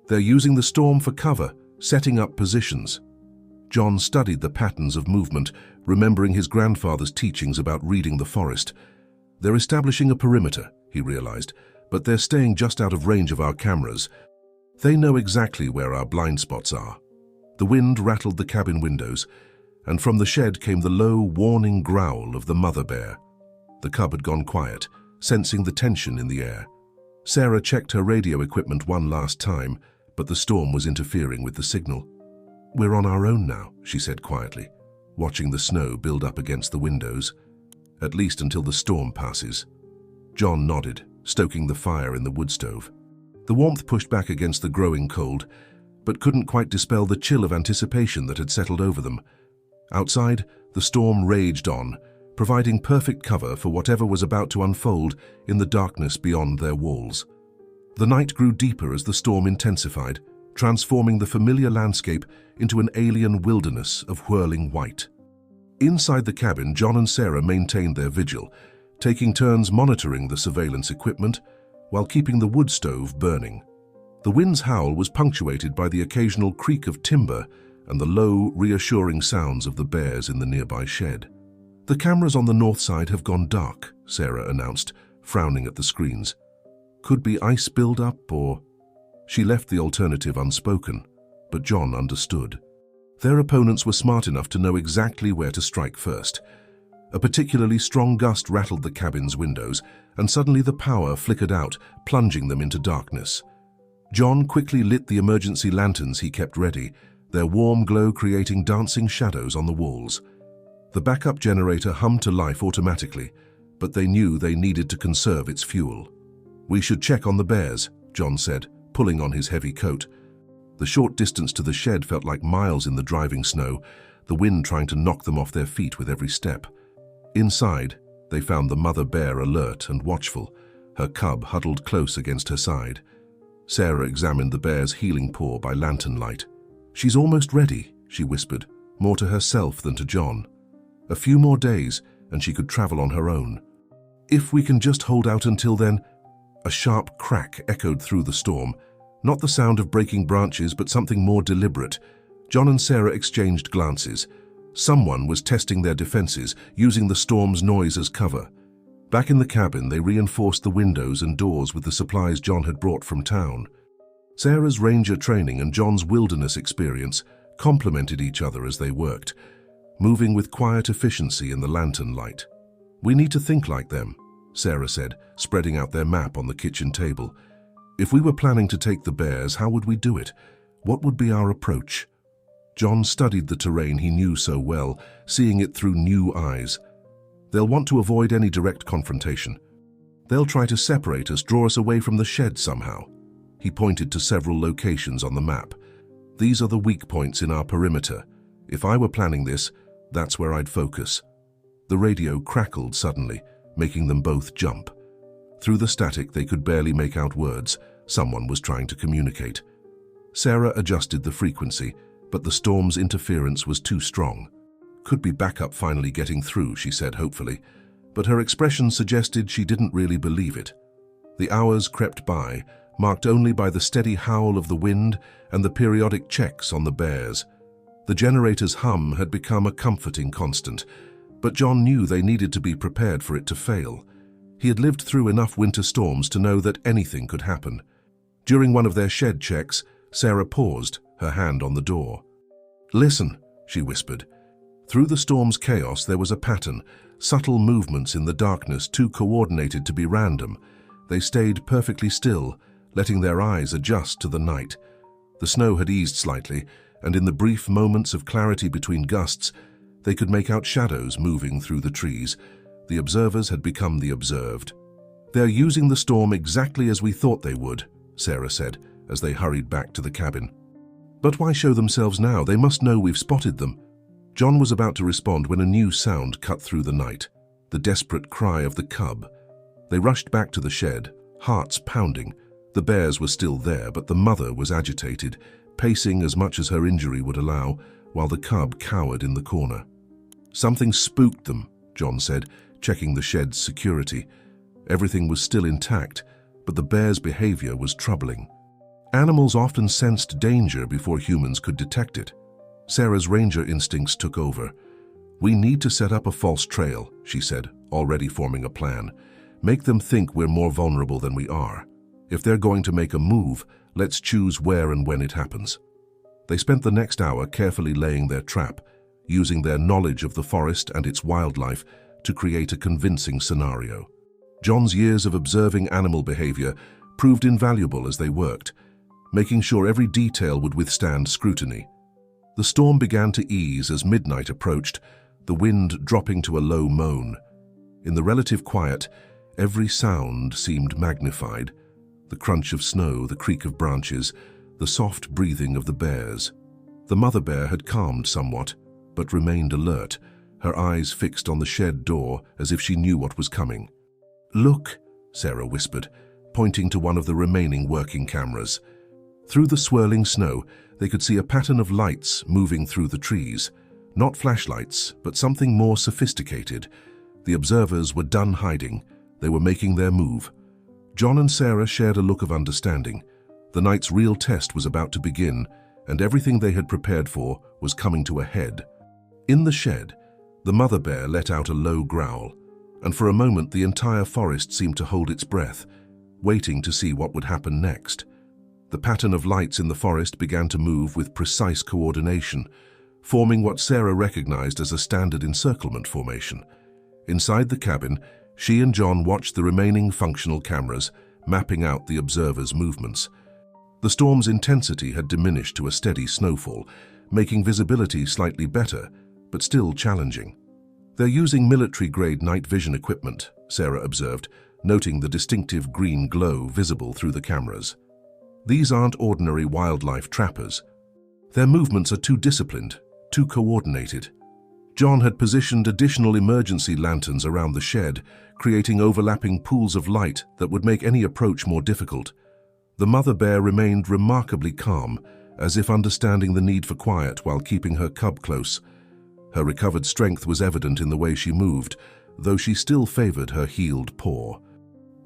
They're using the storm for cover, setting up positions. John studied the patterns of movement, remembering his grandfather's teachings about reading the forest. They're establishing a perimeter, he realized, but they're staying just out of range of our cameras. They know exactly where our blind spots are. The wind rattled the cabin windows, and from the shed came the low, warning growl of the mother bear. The cub had gone quiet, sensing the tension in the air. Sarah checked her radio equipment one last time, but the storm was interfering with the signal. We're on our own now, she said quietly, watching the snow build up against the windows, at least until the storm passes. John nodded, stoking the fire in the wood stove. The warmth pushed back against the growing cold, but couldn't quite dispel the chill of anticipation that had settled over them. Outside, the storm raged on, providing perfect cover for whatever was about to unfold in the darkness beyond their walls. The night grew deeper as the storm intensified, transforming the familiar landscape into an alien wilderness of whirling white. Inside the cabin, John and Sarah maintained their vigil, taking turns monitoring the surveillance equipment while keeping the wood stove burning. The wind's howl was punctuated by the occasional creak of timber and the low, reassuring sounds of the bears in the nearby shed. The cameras on the north side have gone dark, Sarah announced, frowning at the screens. Could be ice build-up or... She left the alternative unspoken, but John understood. Their opponents were smart enough to know exactly where to strike first. A particularly strong gust rattled the cabin's windows, and suddenly the power flickered out, plunging them into darkness. John quickly lit the emergency lanterns he kept ready, their warm glow creating dancing shadows on the walls. The backup generator hummed to life automatically, but they knew they needed to conserve its fuel. "We should check on the bears," John said, pulling on his heavy coat. The short distance to the shed felt like miles in the driving snow, the wind trying to knock them off their feet with every step. Inside, they found the mother bear alert and watchful, her cub huddled close against her side. Sarah examined the bear's healing paw by lantern light. "She's almost ready," she whispered, more to herself than to John. "A few more days, and she could travel on her own. If we can just hold out until then..." A sharp crack echoed through the storm, not the sound of breaking branches, but something more deliberate. John and Sarah exchanged glances. Someone was testing their defenses, using the storm's noise as cover. Back in the cabin, they reinforced the windows and doors with the supplies John had brought from town. Sarah's ranger training and John's wilderness experience complemented each other as they worked, moving with quiet efficiency in the lantern light. "We need to think like them," Sarah said, spreading out their map on the kitchen table. "If we were planning to take the bears, how would we do it? What would be our approach?" John studied the terrain he knew so well, seeing it through new eyes. "They'll want to avoid any direct confrontation. They'll try to separate us, draw us away from the shed somehow." He pointed to several locations on the map. "These are the weak points in our perimeter. If I were planning this, that's where I'd focus." The radio crackled suddenly, making them both jump. Through the static, they could barely make out words. Someone was trying to communicate. Sarah adjusted the frequency, but the storm's interference was too strong. "Could be backup finally getting through," she said hopefully, but her expression suggested she didn't really believe it. The hours crept by, marked only by the steady howl of the wind and the periodic checks on the bears. The generator's hum had become a comforting constant, but John knew they needed to be prepared for it to fail. He had lived through enough winter storms to know that anything could happen. During one of their shed checks, Sarah paused, her hand on the door. "Listen," she whispered. Through the storm's chaos there was a pattern, subtle movements in the darkness too coordinated to be random. They stayed perfectly still, letting their eyes adjust to the night. The snow had eased slightly, and in the brief moments of clarity between gusts, they could make out shadows moving through the trees. The observers had become the observed. "They're using the storm exactly as we thought they would," Sarah said, as they hurried back to the cabin. "But why show themselves now? They must know we've spotted them." John was about to respond when a new sound cut through the night, the desperate cry of the cub. They rushed back to the shed, hearts pounding. The bears were still there, but the mother was agitated, pacing as much as her injury would allow, while the cub cowered in the corner. "Something spooked them," John said, checking the shed's security. Everything was still intact, but the bear's behavior was troubling. Animals often sensed danger before humans could detect it. Sarah's ranger instincts took over. "We need to set up a false trail," she said, already forming a plan. "Make them think we're more vulnerable than we are. If they're going to make a move, let's choose where and when it happens." They spent the next hour carefully laying their trap, using their knowledge of the forest and its wildlife to create a convincing scenario. John's years of observing animal behavior proved invaluable as they worked, making sure every detail would withstand scrutiny. The storm began to ease as midnight approached, the wind dropping to a low moan. In the relative quiet, every sound seemed magnified. The crunch of snow, the creak of branches, the soft breathing of the bears. The mother bear had calmed somewhat, but remained alert, her eyes fixed on the shed door as if she knew what was coming. "Look," Sarah whispered, pointing to one of the remaining working cameras. Through the swirling snow, they could see a pattern of lights moving through the trees. Not flashlights, but something more sophisticated. The observers were done hiding. They were making their move. John and Sarah shared a look of understanding. The night's real test was about to begin, and everything they had prepared for was coming to a head. In the shed, the mother bear let out a low growl. and for a moment the entire forest seemed to hold its breath, waiting to see what would happen next. The pattern of lights in the forest began to move with precise coordination, forming what Sarah recognized as a standard encirclement formation. Inside the cabin, she and John watched the remaining functional cameras, mapping out the observers' movements. The storm's intensity had diminished to a steady snowfall, making visibility slightly better, but still challenging. "They're using military-grade night vision equipment," Sarah observed, noting the distinctive green glow visible through the cameras. "These aren't ordinary wildlife trappers. Their movements are too disciplined, too coordinated." John had positioned additional emergency lanterns around the shed, creating overlapping pools of light that would make any approach more difficult. The mother bear remained remarkably calm, as if understanding the need for quiet while keeping her cub close. Her recovered strength was evident in the way she moved, though she still favored her healed paw.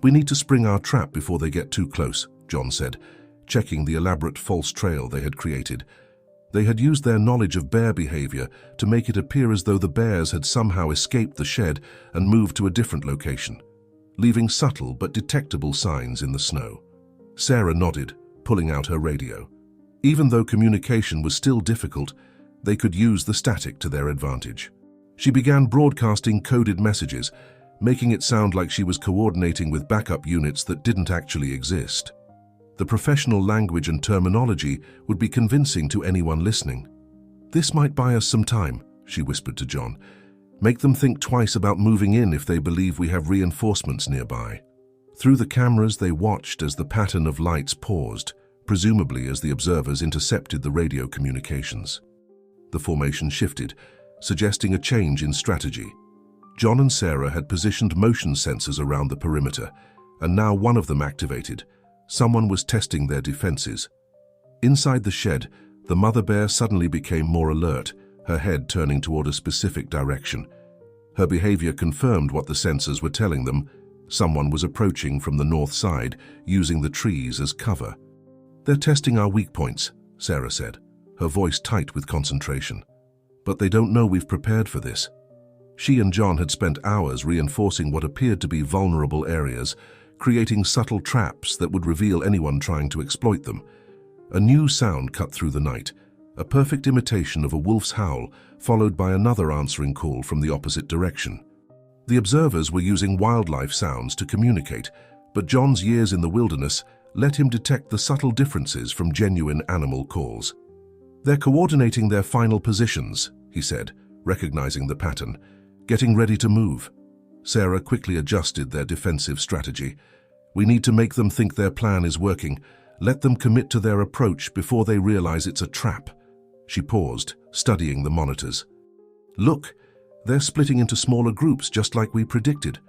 "We need to spring our trap before they get too close," John said, checking the elaborate false trail they had created. They had used their knowledge of bear behavior to make it appear as though the bears had somehow escaped the shed and moved to a different location, leaving subtle but detectable signs in the snow. Sarah nodded, pulling out her radio. Even though communication was still difficult, they could use the static to their advantage. She began broadcasting coded messages, making it sound like she was coordinating with backup units that didn't actually exist. The professional language and terminology would be convincing to anyone listening. "This might buy us some time," she whispered to John. "Make them think twice about moving in if they believe we have reinforcements nearby." Through the cameras they watched as the pattern of lights paused, presumably as the observers intercepted the radio communications. The formation shifted, suggesting a change in strategy. John and Sarah had positioned motion sensors around the perimeter, and now one of them activated. Someone was testing their defenses. Inside the shed, the mother bear suddenly became more alert, her head turning toward a specific direction. Her behavior confirmed what the sensors were telling them. Someone was approaching from the north side, using the trees as cover. "They're testing our weak points," Sarah said, her voice tight with concentration. "But they don't know we've prepared for this." She and John had spent hours reinforcing what appeared to be vulnerable areas, creating subtle traps that would reveal anyone trying to exploit them. A new sound cut through the night, a perfect imitation of a wolf's howl, followed by another answering call from the opposite direction. The observers were using wildlife sounds to communicate, but John's years in the wilderness let him detect the subtle differences from genuine animal calls. "They're coordinating their final positions," he said, recognizing the pattern, "getting ready to move." Sarah quickly adjusted their defensive strategy. "We need to make them think their plan is working. Let them commit to their approach before they realize it's a trap." She paused, studying the monitors. "Look, they're splitting into smaller groups just like we predicted."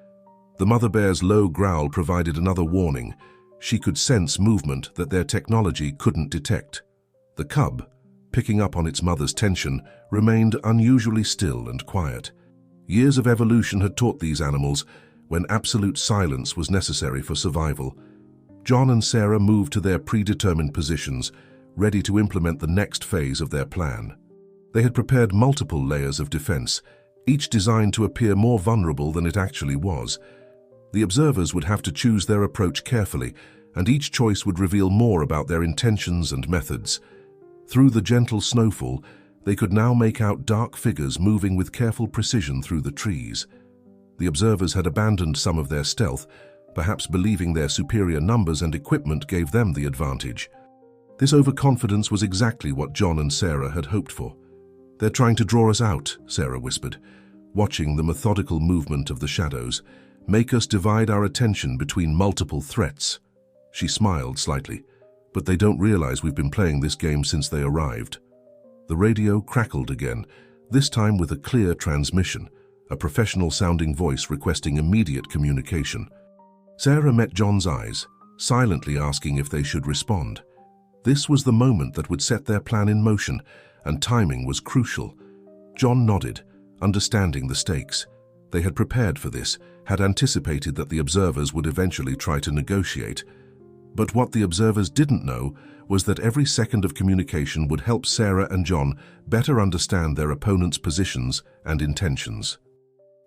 The mother bear's low growl provided another warning. She could sense movement that their technology couldn't detect. The cub, picking up on its mother's tension, remained unusually still and quiet. Years of evolution had taught these animals when absolute silence was necessary for survival. John and Sarah moved to their predetermined positions, ready to implement the next phase of their plan. They had prepared multiple layers of defense, each designed to appear more vulnerable than it actually was. The observers would have to choose their approach carefully, and each choice would reveal more about their intentions and methods. Through the gentle snowfall, they could now make out dark figures moving with careful precision through the trees. The observers had abandoned some of their stealth, perhaps believing their superior numbers and equipment gave them the advantage. This overconfidence was exactly what John and Sarah had hoped for. "They're trying to draw us out," Sarah whispered, watching the methodical movement of the shadows. "Make us divide our attention between multiple threats." She smiled slightly. "But they don't realize we've been playing this game since they arrived." The radio crackled again, this time with a clear transmission, a professional-sounding voice requesting immediate communication. Sarah met John's eyes, silently asking if they should respond. This was the moment that would set their plan in motion, and timing was crucial. John nodded, understanding the stakes. They had prepared for this, had anticipated that the observers would eventually try to negotiate. But what the observers didn't know was that every second of communication would help Sarah and John better understand their opponent's positions and intentions.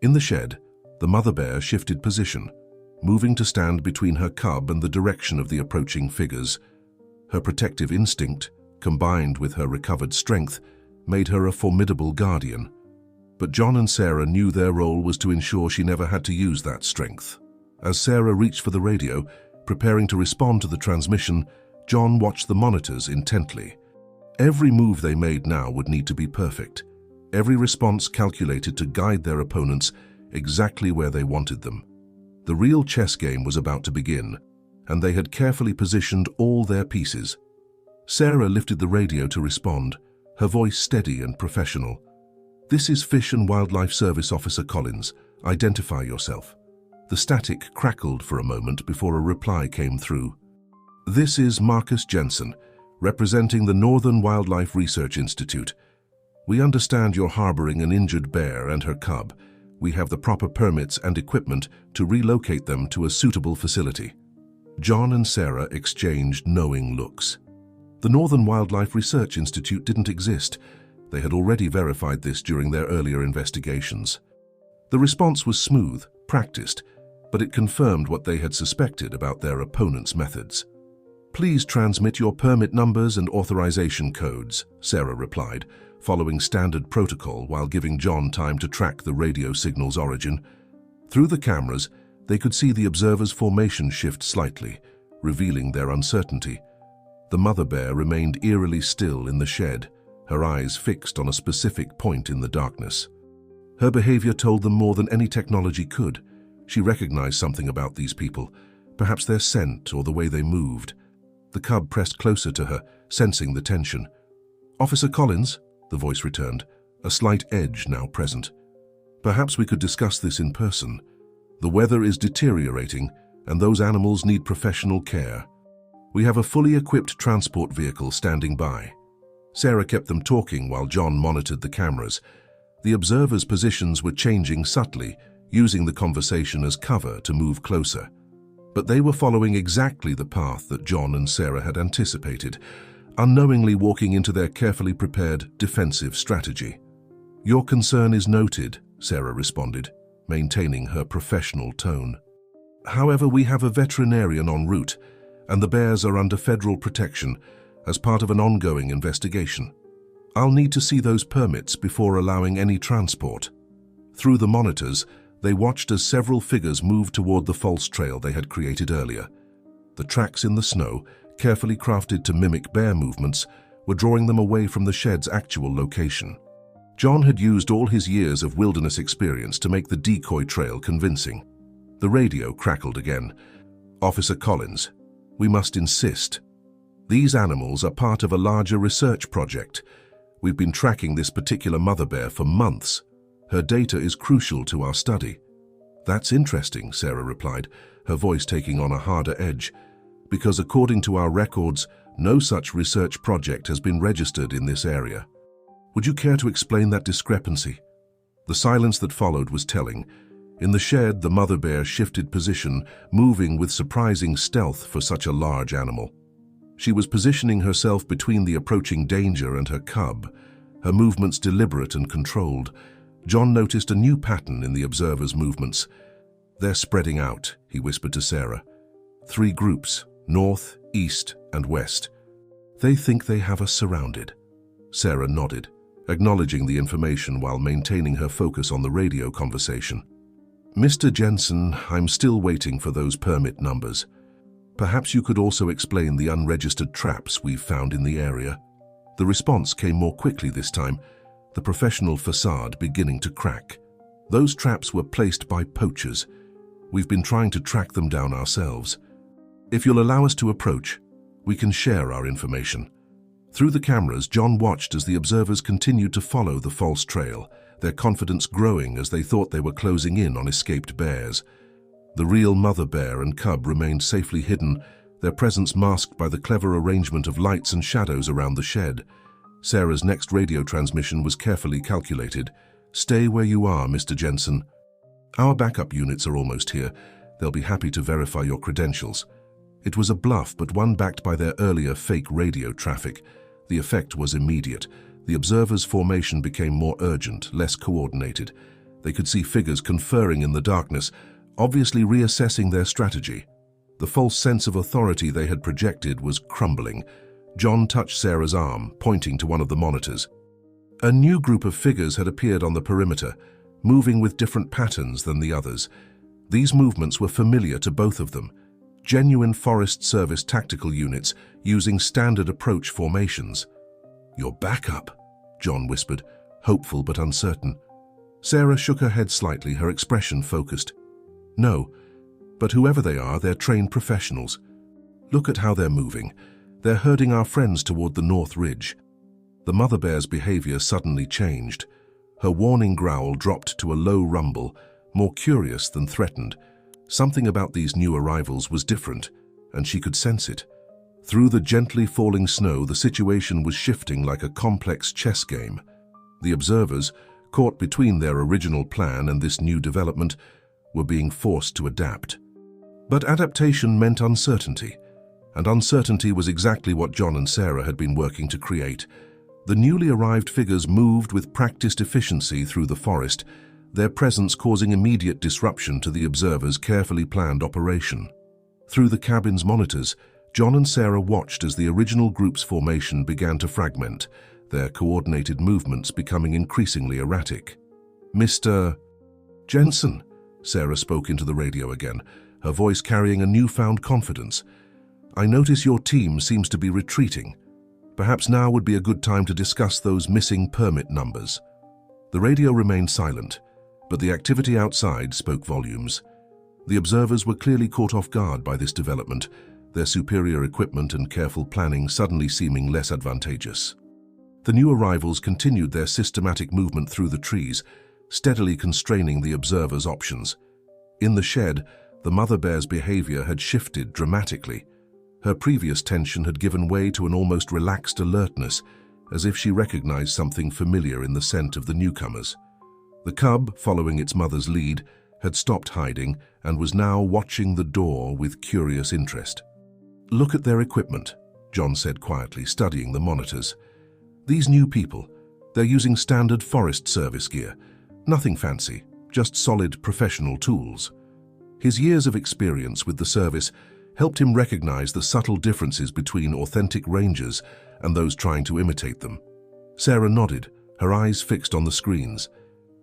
In the shed, The mother bear shifted position, moving to stand between her cub and the direction of the approaching figures. Her protective instinct, combined with her recovered strength, made her a formidable guardian. But John and Sarah knew their role was to ensure she never had to use that strength. As Sarah reached for the radio, preparing to respond to the transmission, John watched the monitors intently. Every move they made now would need to be perfect. Every response calculated to guide their opponents exactly where they wanted them. The real chess game was about to begin, and they had carefully positioned all their pieces. Sarah lifted the radio to respond, her voice steady and professional. "This is Fish and Wildlife Service Officer Collins. Identify yourself." The static crackled for a moment before a reply came through. "This is Marcus Jensen, representing the Northern Wildlife Research Institute. We understand you're harboring an injured bear and her cub. We have the proper permits and equipment to relocate them to a suitable facility." John and Sarah exchanged knowing looks. The Northern Wildlife Research Institute didn't exist. They had already verified this during their earlier investigations. The response was smooth, practiced, but it confirmed what they had suspected about their opponent's methods. "Please transmit your permit numbers and authorization codes," Sarah replied, following standard protocol while giving John time to track the radio signal's origin. Through the cameras, they could see the observer's formation shift slightly, revealing their uncertainty. The mother bear remained eerily still in the shed, her eyes fixed on a specific point in the darkness. Her behavior told them more than any technology could. She recognized something about these people, perhaps their scent or the way they moved. The cub pressed closer to her, sensing the tension. "Officer Collins," the voice returned, a slight edge now present. "Perhaps we could discuss this in person. The weather is deteriorating, and those animals need professional care. We have a fully equipped transport vehicle standing by." Sarah kept them talking while John monitored the cameras. The observers' positions were changing subtly, using the conversation as cover to move closer. But they were following exactly the path that John and Sarah had anticipated, unknowingly walking into their carefully prepared defensive strategy. "Your concern is noted," Sarah responded, maintaining her professional tone. "However, we have a veterinarian en route, and the bears are under federal protection as part of an ongoing investigation. I'll need to see those permits before allowing any transport." Through the monitors, they watched as several figures moved toward the false trail they had created earlier. The tracks in the snow, carefully crafted to mimic bear movements, were drawing them away from the shed's actual location. John had used all his years of wilderness experience to make the decoy trail convincing. The radio crackled again. "Officer Collins, we must insist. These animals are part of a larger research project. We've been tracking this particular mother bear for months. Her data is crucial to our study." "That's interesting," Sarah replied, her voice taking on a harder edge, "because according to our records, no such research project has been registered in this area. Would you care to explain that discrepancy?" The silence that followed was telling. In the shed, the mother bear shifted position, moving with surprising stealth for such a large animal. She was positioning herself between the approaching danger and her cub, her movements deliberate and controlled. John noticed a new pattern in the observer's movements. "They're spreading out," he whispered to Sarah. "3 groups, north, east, and west. They think they have us surrounded." Sarah nodded, acknowledging the information while maintaining her focus on the radio conversation. "Mr. Jensen, I'm still waiting for those permit numbers. Perhaps you could also explain the unregistered traps we've found in the area." The response came more quickly this time, the professional facade beginning to crack. "Those traps were placed by poachers. We've been trying to track them down ourselves. If you'll allow us to approach, we can share our information." Through the cameras, John watched as the observers continued to follow the false trail, their confidence growing as they thought they were closing in on escaped bears. The real mother bear and cub remained safely hidden, their presence masked by the clever arrangement of lights and shadows around the shed. Sarah's next radio transmission was carefully calculated. "Stay where you are, Mr. Jensen. Our backup units are almost here. They'll be happy to verify your credentials." It was a bluff, but one backed by their earlier fake radio traffic. The effect was immediate. The observers' formation became more urgent, less coordinated. They could see figures conferring in the darkness, obviously reassessing their strategy. The false sense of authority they had projected was crumbling. John touched Sarah's arm, pointing to one of the monitors. A new group of figures had appeared on the perimeter, moving with different patterns than the others. These movements were familiar to both of them. Genuine Forest Service tactical units using standard approach formations. "You're back up," John whispered, hopeful but uncertain. Sarah shook her head slightly, her expression focused. "No, but whoever they are, they're trained professionals. Look at how they're moving. They're herding our friends toward the North Ridge." The mother bear's behavior suddenly changed. Her warning growl dropped to a low rumble, more curious than threatened. Something about these new arrivals was different, and she could sense it. Through the gently falling snow, the situation was shifting like a complex chess game. The observers, caught between their original plan and this new development, were being forced to adapt. But adaptation meant uncertainty, and uncertainty was exactly what John and Sarah had been working to create. The newly arrived figures moved with practiced efficiency through the forest, their presence causing immediate disruption to the observers' carefully planned operation. Through the cabin's monitors, John and Sarah watched as the original group's formation began to fragment, their coordinated movements becoming increasingly erratic. "Mr. Jensen," Sarah spoke into the radio again, her voice carrying a newfound confidence. "I notice your team seems to be retreating. Perhaps now would be a good time to discuss those missing permit numbers." The radio remained silent, but the activity outside spoke volumes. The observers were clearly caught off guard by this development, their superior equipment and careful planning suddenly seeming less advantageous. The new arrivals continued their systematic movement through the trees, steadily constraining the observers' options. In the shed, the mother bear's behavior had shifted dramatically. Her previous tension had given way to an almost relaxed alertness, as if she recognized something familiar in the scent of the newcomers. The cub, following its mother's lead, had stopped hiding and was now watching the door with curious interest. "Look at their equipment," John said quietly, studying the monitors. "These new people, they're using standard Forest Service gear. Nothing fancy, just solid professional tools." His years of experience with the service helped him recognize the subtle differences between authentic rangers and those trying to imitate them. Sarah nodded, her eyes fixed on the screens.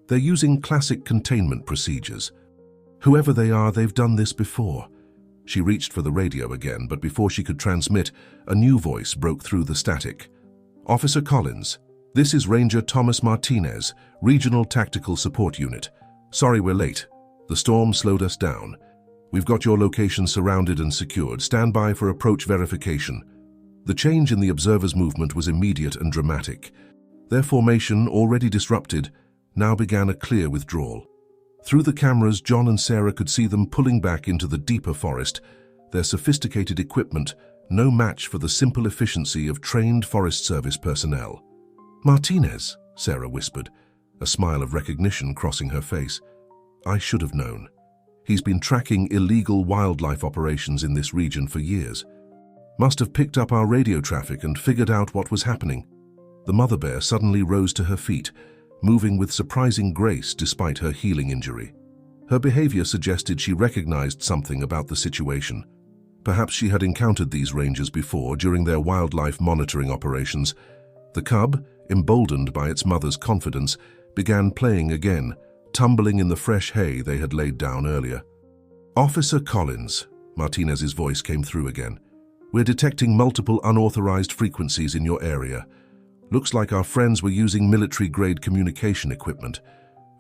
"They're using classic containment procedures. Whoever they are, they've done this before." She reached for the radio again, but before she could transmit, a new voice broke through the static. "Officer Collins, this is Ranger Thomas Martinez, Regional Tactical Support Unit. Sorry we're late. The storm slowed us down. We've got your location surrounded and secured. Stand by for approach verification." The change in the observers' movement was immediate and dramatic. Their formation, already disrupted, now began a clear withdrawal. Through the cameras, John and Sarah could see them pulling back into the deeper forest, their sophisticated equipment no match for the simple efficiency of trained Forest Service personnel. "Martinez," Sarah whispered, a smile of recognition crossing her face. "I should have known. He's been tracking illegal wildlife operations in this region for years. Must have picked up our radio traffic and figured out what was happening." The mother bear suddenly rose to her feet, moving with surprising grace despite her healing injury. Her behavior suggested she recognized something about the situation. Perhaps she had encountered these rangers before during their wildlife monitoring operations. The cub, emboldened by its mother's confidence, began playing again, tumbling in the fresh hay they had laid down earlier. "Officer Collins," Martinez's voice came through again. "We're detecting multiple unauthorized frequencies in your area. Looks like our friends were using military-grade communication equipment.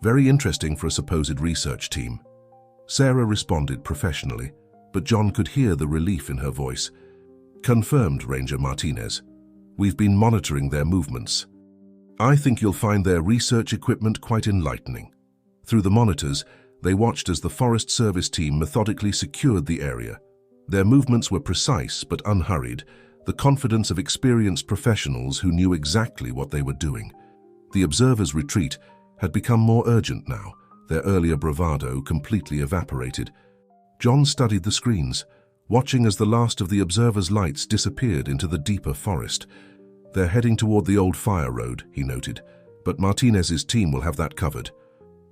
Very interesting for a supposed research team." Sarah responded professionally, but John could hear the relief in her voice. "Confirmed, Ranger Martinez. We've been monitoring their movements. I think you'll find their research equipment quite enlightening." Through the monitors, they watched as the Forest Service team methodically secured the area. Their movements were precise but unhurried, the confidence of experienced professionals who knew exactly what they were doing. The observers' retreat had become more urgent now, their earlier bravado completely evaporated. John studied the screens, watching as the last of the observers' lights disappeared into the deeper forest. "They're heading toward the old fire road," he noted, "but Martinez's team will have that covered."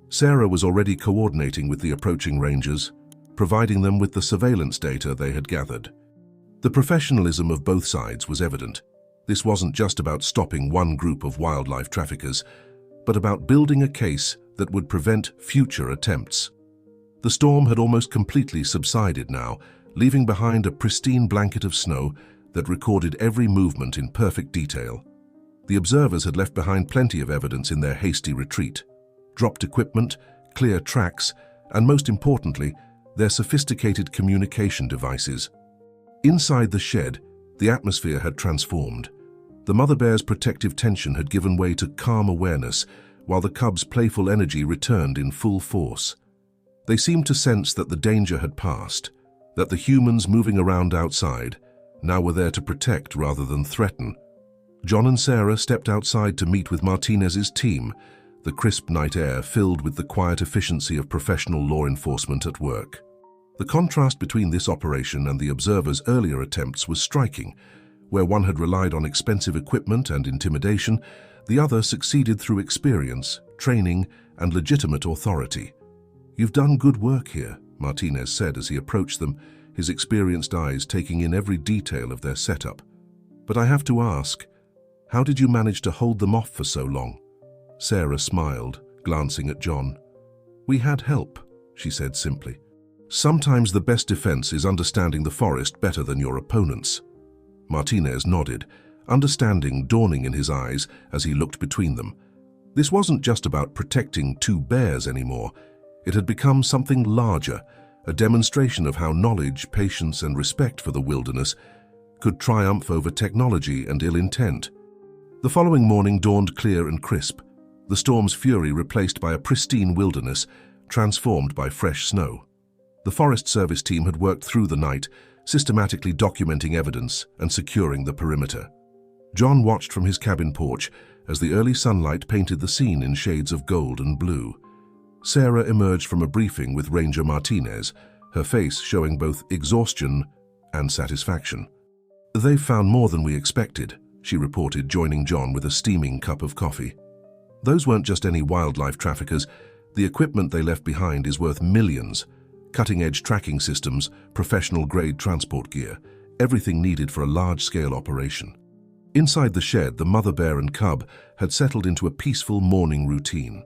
Sarah was already coordinating with the approaching rangers, providing them with the surveillance data they had gathered. The professionalism of both sides was evident. This wasn't just about stopping one group of wildlife traffickers, but about building a case that would prevent future attempts. The storm had almost completely subsided now, leaving behind a pristine blanket of snow that recorded every movement in perfect detail. The observers had left behind plenty of evidence in their hasty retreat: dropped equipment, clear tracks, and most importantly, their sophisticated communication devices. Inside the shed, the atmosphere had transformed. The mother bear's protective tension had given way to calm awareness, while the cub's playful energy returned in full force. They seemed to sense that the danger had passed, that the humans moving around outside now were there to protect rather than threaten. John and Sarah stepped outside to meet with Martinez's team, the crisp night air filled with the quiet efficiency of professional law enforcement at work. The contrast between this operation and the observers' earlier attempts was striking. Where one had relied on expensive equipment and intimidation, the other succeeded through experience, training, and legitimate authority. "You've done good work here," Martinez said as he approached them, his experienced eyes taking in every detail of their setup. "But I have to ask, how did you manage to hold them off for so long?" Sarah smiled, glancing at John. "We had help," she said simply. "Sometimes the best defense is understanding the forest better than your opponents." Martinez nodded, understanding dawning in his eyes as he looked between them. This wasn't just about protecting two bears anymore. It had become something larger, a demonstration of how knowledge, patience, and respect for the wilderness could triumph over technology and ill intent. The following morning dawned clear and crisp, the storm's fury replaced by a pristine wilderness, transformed by fresh snow. The Forest Service team had worked through the night, systematically documenting evidence and securing the perimeter. John watched from his cabin porch as the early sunlight painted the scene in shades of gold and blue. Sarah emerged from a briefing with Ranger Martinez, her face showing both exhaustion and satisfaction. "They've found more than we expected," she reported, joining John with a steaming cup of coffee. "Those weren't just any wildlife traffickers. The equipment they left behind is worth millions. Cutting-edge tracking systems, professional-grade transport gear, everything needed for a large-scale operation." Inside the shed, the mother bear and cub had settled into a peaceful morning routine.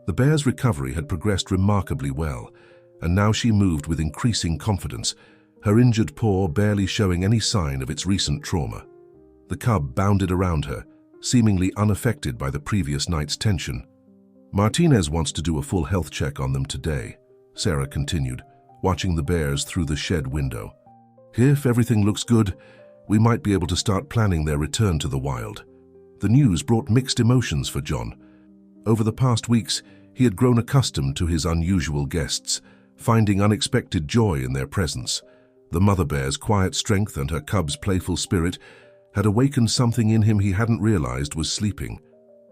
The bear's recovery had progressed remarkably well, and now she moved with increasing confidence, her injured paw barely showing any sign of its recent trauma. The cub bounded around her, seemingly unaffected by the previous night's tension. "Martinez wants to do a full health check on them today," Sarah continued, watching the bears through the shed window. "If everything looks good, we might be able to start planning their return to the wild." The news brought mixed emotions for John. Over the past weeks, he had grown accustomed to his unusual guests, finding unexpected joy in their presence. The mother bear's quiet strength and her cub's playful spirit had awakened something in him he hadn't realized was sleeping,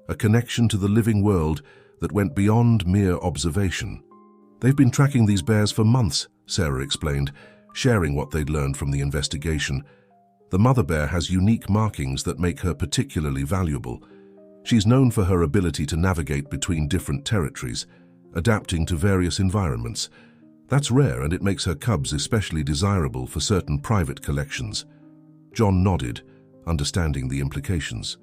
a connection to the living world that went beyond mere observation. "They've been tracking these bears for months," Sarah explained, sharing what they'd learned from the investigation. "The mother bear has unique markings that make her particularly valuable. She's known for her ability to navigate between different territories, adapting to various environments. That's rare, and it makes her cubs especially desirable for certain private collections." John nodded, understanding the implications.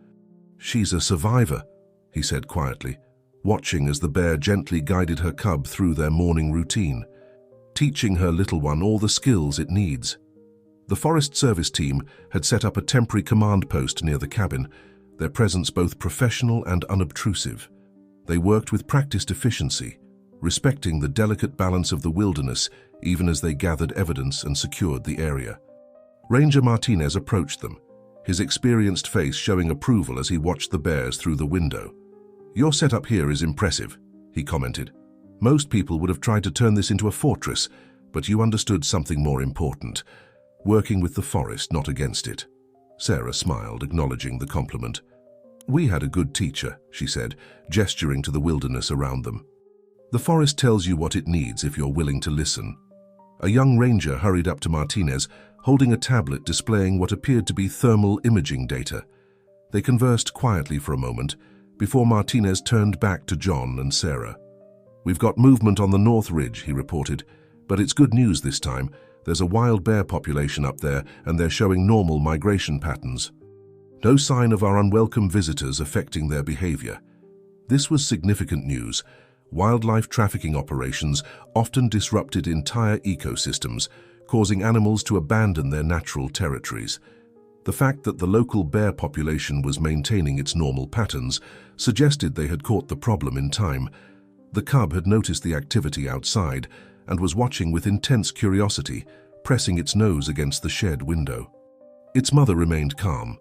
"She's a survivor," he said quietly, watching as the bear gently guided her cub through their morning routine, teaching her little one all the skills it needs. The Forest Service team had set up a temporary command post near the cabin, their presence both professional and unobtrusive. They worked with practiced efficiency, respecting the delicate balance of the wilderness even as they gathered evidence and secured the area. Ranger Martinez approached them, his experienced face showing approval as he watched the bears through the window. "Your setup here is impressive," he commented. "Most people would have tried to turn this into a fortress, but you understood something more important, working with the forest, not against it." Sarah smiled, acknowledging the compliment. "We had a good teacher," she said, gesturing to the wilderness around them. "The forest tells you what it needs if you're willing to listen." A young ranger hurried up to Martinez, holding a tablet displaying what appeared to be thermal imaging data. They conversed quietly for a moment before Martinez turned back to John and Sarah. "We've got movement on the North Ridge," he reported, "but it's good news this time. There's a wild bear population up there and they're showing normal migration patterns. No sign of our unwelcome visitors affecting their behavior." This was significant news. Wildlife trafficking operations often disrupted entire ecosystems, causing animals to abandon their natural territories. The fact that the local bear population was maintaining its normal patterns suggested they had caught the problem in time. The cub had noticed the activity outside and was watching with intense curiosity, pressing its nose against the shed window. Its mother remained calm,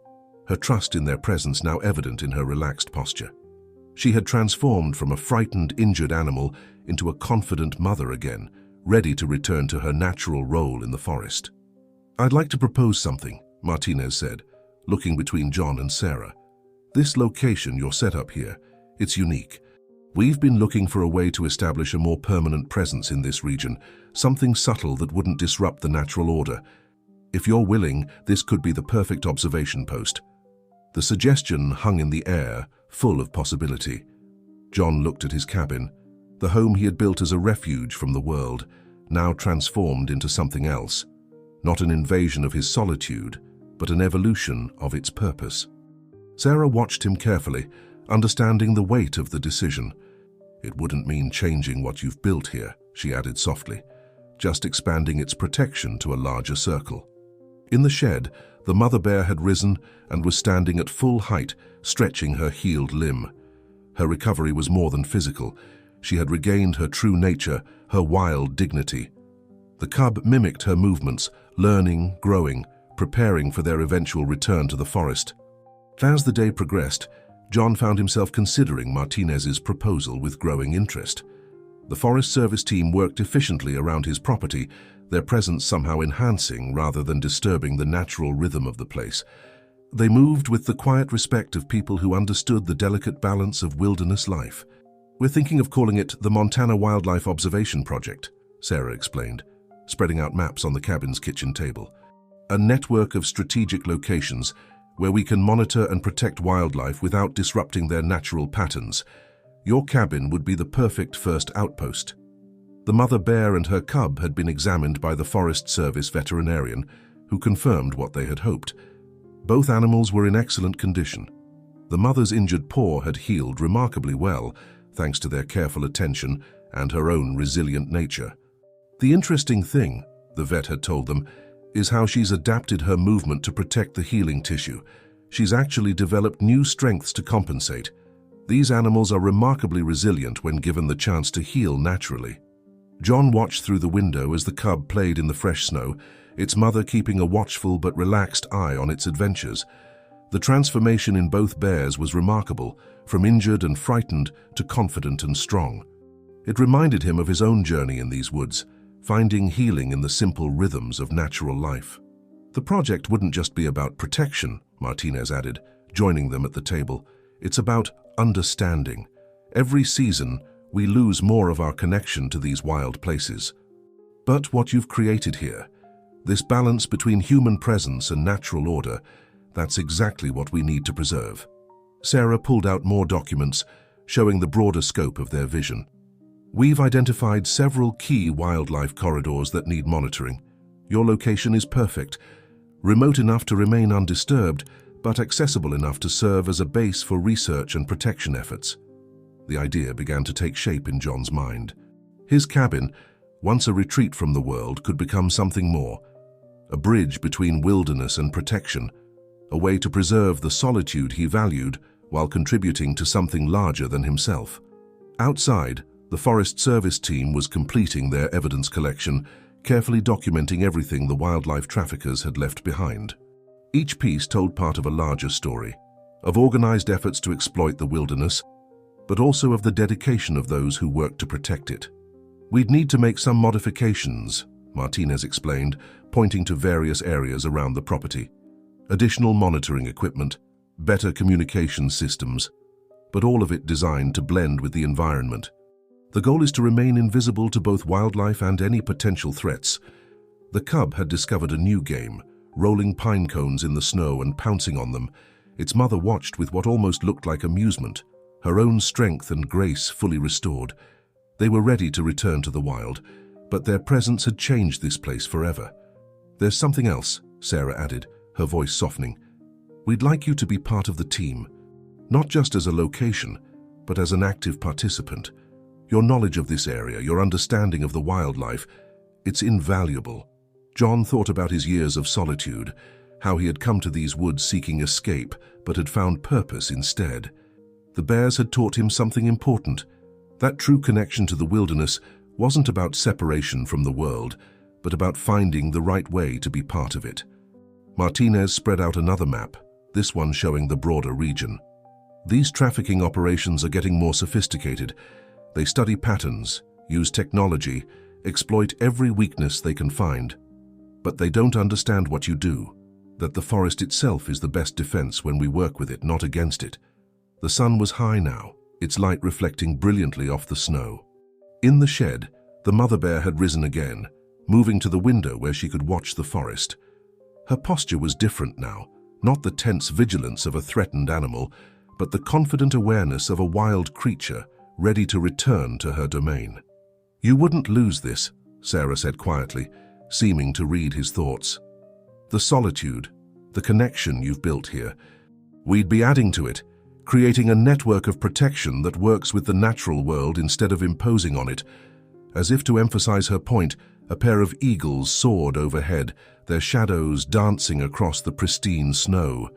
her trust in their presence now evident in her relaxed posture. She had transformed from a frightened, injured animal into a confident mother again, ready to return to her natural role in the forest. "I'd like to propose something," Martinez said, looking between John and Sarah. "This location you're set up here, it's unique. We've been looking for a way to establish a more permanent presence in this region, something subtle that wouldn't disrupt the natural order. If you're willing, this could be the perfect observation post." The suggestion hung in the air, full of possibility. John looked at his cabin, the home he had built as a refuge from the world, now transformed into something else. Not an invasion of his solitude, but an evolution of its purpose. Sarah watched him carefully, understanding the weight of the decision. "It wouldn't mean changing what you've built here," she added softly, "just expanding its protection to a larger circle." In the shed, the mother bear had risen and was standing at full height, stretching her healed limb. Her recovery was more than physical. She had regained her true nature, her wild dignity. The cub mimicked her movements, learning, growing, preparing for their eventual return to the forest. As the day progressed, John found himself considering Martinez's proposal with growing interest. The Forest Service team worked efficiently around his property, their presence somehow enhancing rather than disturbing the natural rhythm of the place. They moved with the quiet respect of people who understood the delicate balance of wilderness life. "We're thinking of calling it the Montana Wildlife Observation Project," Sarah explained, spreading out maps on the cabin's kitchen table. "A network of strategic locations where we can monitor and protect wildlife without disrupting their natural patterns. Your cabin would be the perfect first outpost." The mother bear and her cub had been examined by the Forest Service veterinarian, who confirmed what they had hoped. Both animals were in excellent condition. The mother's injured paw had healed remarkably well, thanks to their careful attention and her own resilient nature. "The interesting thing," the vet had told them, "is how she's adapted her movement to protect the healing tissue. She's actually developed new strengths to compensate. These animals are remarkably resilient when given the chance to heal naturally." John watched through the window as the cub played in the fresh snow, its mother keeping a watchful but relaxed eye on its adventures. The transformation in both bears was remarkable, from injured and frightened to confident and strong. It reminded him of his own journey in these woods, finding healing in the simple rhythms of natural life. "The project wouldn't just be about protection," Martinez added, joining them at the table. "It's about understanding. Every season, we lose more of our connection to these wild places. But what you've created here, this balance between human presence and natural order, that's exactly what we need to preserve." Sarah pulled out more documents, showing the broader scope of their vision. "We've identified several key wildlife corridors that need monitoring. Your location is perfect, remote enough to remain undisturbed, but accessible enough to serve as a base for research and protection efforts." The idea began to take shape in John's mind. His cabin, once a retreat from the world, could become something more. A bridge between wilderness and protection, a way to preserve the solitude he valued while contributing to something larger than himself. Outside, the Forest Service team was completing their evidence collection, carefully documenting everything the wildlife traffickers had left behind. Each piece told part of a larger story, of organized efforts to exploit the wilderness, but also of the dedication of those who worked to protect it. "We'd need to make some modifications," Martinez explained, pointing to various areas around the property. "Additional monitoring equipment, better communication systems, but all of it designed to blend with the environment. The goal is to remain invisible to both wildlife and any potential threats." The cub had discovered a new game, rolling pine cones in the snow and pouncing on them. Its mother watched with what almost looked like amusement, her own strength and grace fully restored. They were ready to return to the wild, but their presence had changed this place forever. "There's something else," Sarah added, her voice softening. "We'd like you to be part of the team, not just as a location, but as an active participant. Your knowledge of this area, your understanding of the wildlife, it's invaluable." John thought about his years of solitude, how he had come to these woods seeking escape, but had found purpose instead. The bears had taught him something important. That true connection to the wilderness wasn't about separation from the world, but about finding the right way to be part of it. Martinez spread out another map, this one showing the broader region. These trafficking operations are getting more sophisticated. They study patterns, use technology, exploit every weakness they can find. But they don't understand what you do, that the forest itself is the best defense when we work with it, not against it. The sun was high now, its light reflecting brilliantly off the snow. In the shed, the mother bear had risen again, moving to the window where she could watch the forest. Her posture was different now, not the tense vigilance of a threatened animal, but the confident awareness of a wild creature ready to return to her domain. "You wouldn't lose this," Sarah said quietly, seeming to read his thoughts. "The solitude, the connection you've built here, we'd be adding to it, creating a network of protection that works with the natural world instead of imposing on it." As if to emphasize her point, a pair of eagles soared overhead, their shadows dancing across the pristine snow.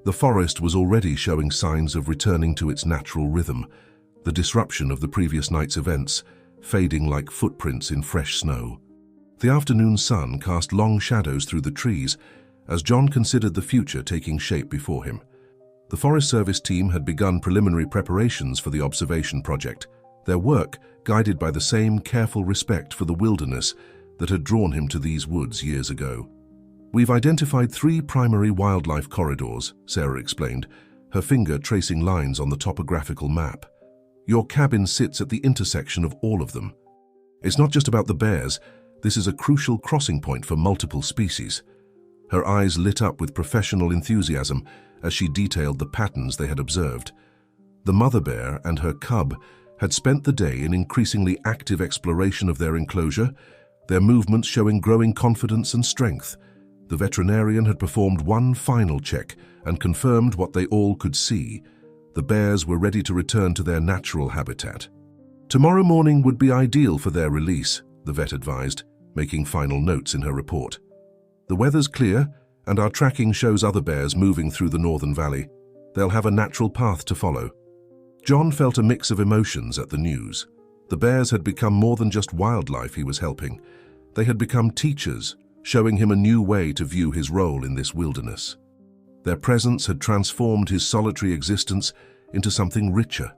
The forest was already showing signs of returning to its natural rhythm, the disruption of the previous night's events, fading like footprints in fresh snow. The afternoon sun cast long shadows through the trees as John considered the future taking shape before him. The Forest Service team had begun preliminary preparations for the observation project, their work guided by the same careful respect for the wilderness that had drawn him to these woods years ago. "We've identified 3 primary wildlife corridors," Sarah explained, her finger tracing lines on the topographical map. "Your cabin sits at the intersection of all of them. It's not just about the bears, this is a crucial crossing point for multiple species." Her eyes lit up with professional enthusiasm as she detailed the patterns they had observed. The mother bear and her cub had spent the day in increasingly active exploration of their enclosure, their movements showing growing confidence and strength. The veterinarian had performed one final check and confirmed what they all could see. The bears were ready to return to their natural habitat. "Tomorrow morning would be ideal for their release," the vet advised, making final notes in her report. "The weather's clear, and our tracking shows other bears moving through the northern valley. They'll have a natural path to follow." John felt a mix of emotions at the news. The bears had become more than just wildlife he was helping. They had become teachers, showing him a new way to view his role in this wilderness. Their presence had transformed his solitary existence into something richer,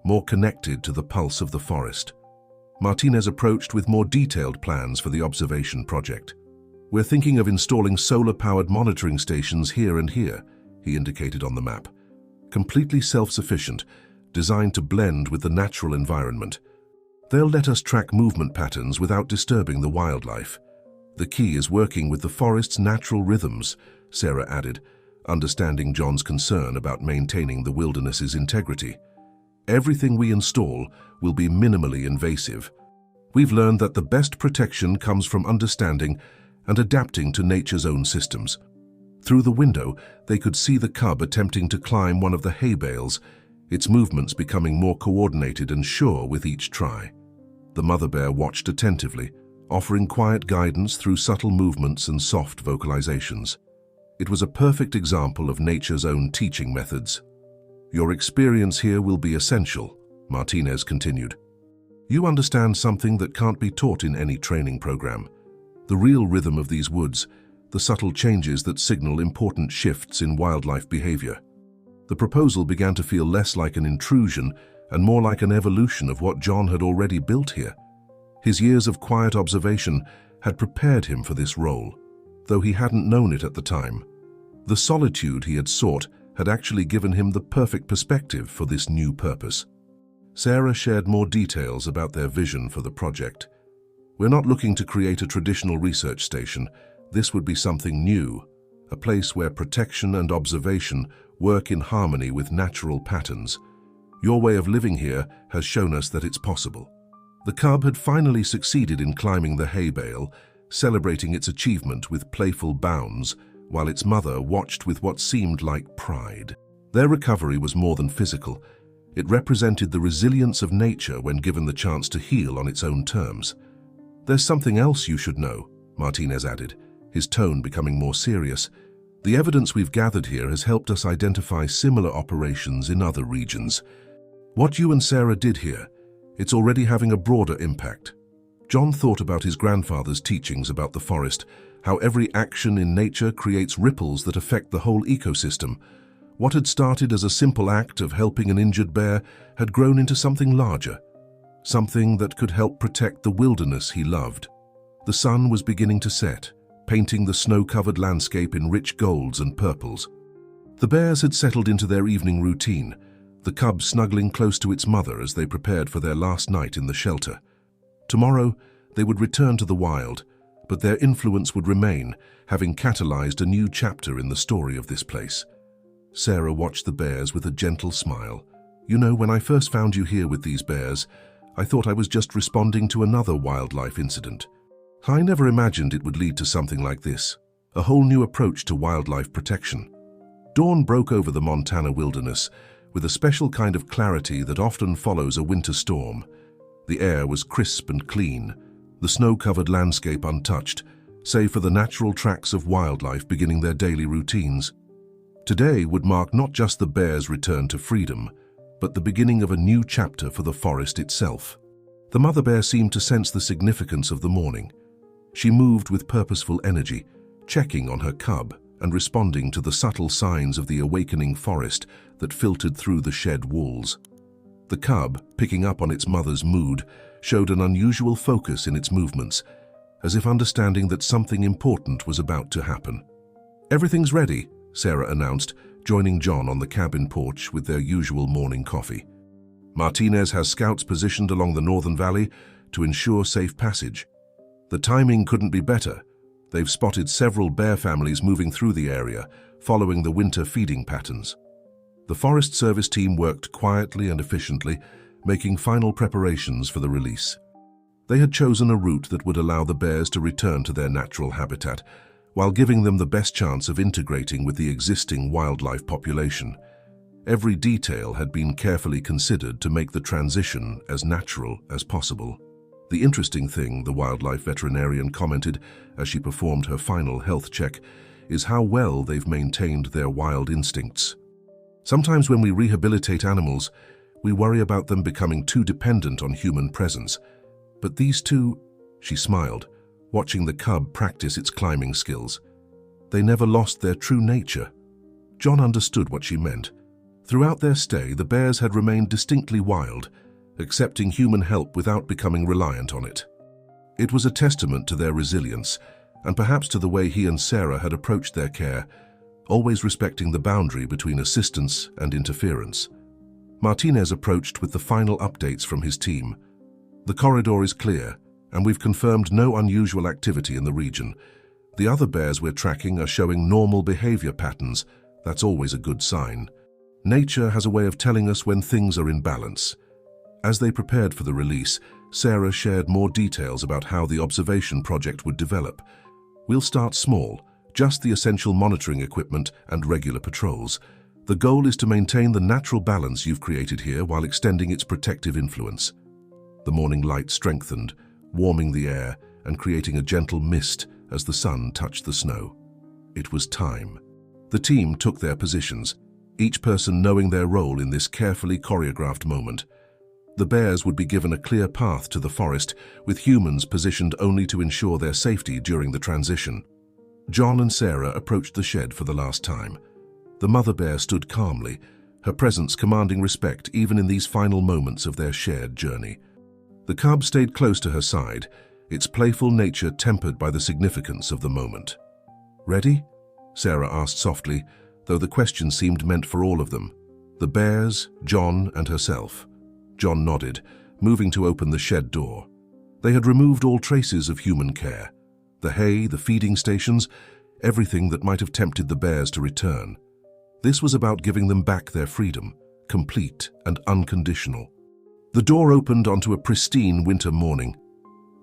more connected to the pulse of the forest. Martinez approached with more detailed plans for the observation project. "We're thinking of installing solar-powered monitoring stations here and here," he indicated on the map. "Completely self-sufficient, designed to blend with the natural environment. They'll let us track movement patterns without disturbing the wildlife. The key is working with the forest's natural rhythms," Sarah added, understanding John's concern about maintaining the wilderness's integrity. "Everything we install will be minimally invasive. We've learned that the best protection comes from understanding and adapting to nature's own systems." Through the window, they could see the cub attempting to climb one of the hay bales, its movements becoming more coordinated and sure with each try. The mother bear watched attentively, offering quiet guidance through subtle movements and soft vocalizations. It was a perfect example of nature's own teaching methods. "Your experience here will be essential," Martinez continued. "You understand something that can't be taught in any training program. The real rhythm of these woods, the subtle changes that signal important shifts in wildlife behavior." The proposal began to feel less like an intrusion and more like an evolution of what John had already built here. His years of quiet observation had prepared him for this role, though he hadn't known it at the time. The solitude he had sought had actually given him the perfect perspective for this new purpose. Sarah shared more details about their vision for the project. "We're not looking to create a traditional research station. This would be something new, a place where protection and observation work in harmony with natural patterns. Your way of living here has shown us that it's possible." The cub had finally succeeded in climbing the hay bale, celebrating its achievement with playful bounds, while its mother watched with what seemed like pride. Their recovery was more than physical. It represented the resilience of nature when given the chance to heal on its own terms. "There's something else you should know," Martinez added, his tone becoming more serious. "The evidence we've gathered here has helped us identify similar operations in other regions. What you and Sarah did here, it's already having a broader impact." John thought about his grandfather's teachings about the forest, how every action in nature creates ripples that affect the whole ecosystem. What had started as a simple act of helping an injured bear had grown into something larger, something that could help protect the wilderness he loved. The sun was beginning to set, painting the snow-covered landscape in rich golds and purples. The bears had settled into their evening routine, the cub snuggling close to its mother as they prepared for their last night in the shelter. Tomorrow, they would return to the wild, but their influence would remain, having catalyzed a new chapter in the story of this place. Sarah watched the bears with a gentle smile. "You know, when I first found you here with these bears, I thought I was just responding to another wildlife incident. I never imagined it would lead to something like this, a whole new approach to wildlife protection." Dawn broke over the Montana wilderness with a special kind of clarity that often follows a winter storm. The air was crisp and clean, the snow-covered landscape untouched, save for the natural tracks of wildlife beginning their daily routines. Today would mark not just the bears' return to freedom, but the beginning of a new chapter for the forest itself. The mother bear seemed to sense the significance of the morning. She moved with purposeful energy, checking on her cub and responding to the subtle signs of the awakening forest that filtered through the shed walls. The cub, picking up on its mother's mood, showed an unusual focus in its movements, as if understanding that something important was about to happen. "Everything's ready," Sarah announced, joining John on the cabin porch with their usual morning coffee. "Martinez has scouts positioned along the northern valley to ensure safe passage. The timing couldn't be better. They've spotted several bear families moving through the area, following the winter feeding patterns." The Forest Service team worked quietly and efficiently, making final preparations for the release. They had chosen a route that would allow the bears to return to their natural habitat, while giving them the best chance of integrating with the existing wildlife population. Every detail had been carefully considered to make the transition as natural as possible. "The interesting thing," the wildlife veterinarian commented as she performed her final health check, "is how well they've maintained their wild instincts. Sometimes when we rehabilitate animals, we worry about them becoming too dependent on human presence. But these two," she smiled, watching the cub practice its climbing skills, "they never lost their true nature." John understood what she meant. Throughout their stay, the bears had remained distinctly wild, accepting human help without becoming reliant on it. It was a testament to their resilience, and perhaps to the way he and Sarah had approached their care, always respecting the boundary between assistance and interference. Martinez approached with the final updates from his team. "The corridor is clear, and we've confirmed no unusual activity in the region. The other bears we're tracking are showing normal behavior patterns. That's always a good sign. Nature has a way of telling us when things are in balance." As they prepared for the release, Sarah shared more details about how the observation project would develop. "We'll start small, just the essential monitoring equipment and regular patrols. The goal is to maintain the natural balance you've created here while extending its protective influence." The morning light strengthened, warming the air and creating a gentle mist as the sun touched the snow. It was time. The team took their positions, each person knowing their role in this carefully choreographed moment. The bears would be given a clear path to the forest, with humans positioned only to ensure their safety during the transition. John and Sarah approached the shed for the last time. The mother bear stood calmly, her presence commanding respect even in these final moments of their shared journey. The cub stayed close to her side, its playful nature tempered by the significance of the moment. "Ready?" Sarah asked softly, though the question seemed meant for all of them. The bears, John, and herself. John nodded, moving to open the shed door. They had removed all traces of human care. The hay, the feeding stations, everything that might have tempted the bears to return. This was about giving them back their freedom, complete and unconditional. The door opened onto a pristine winter morning.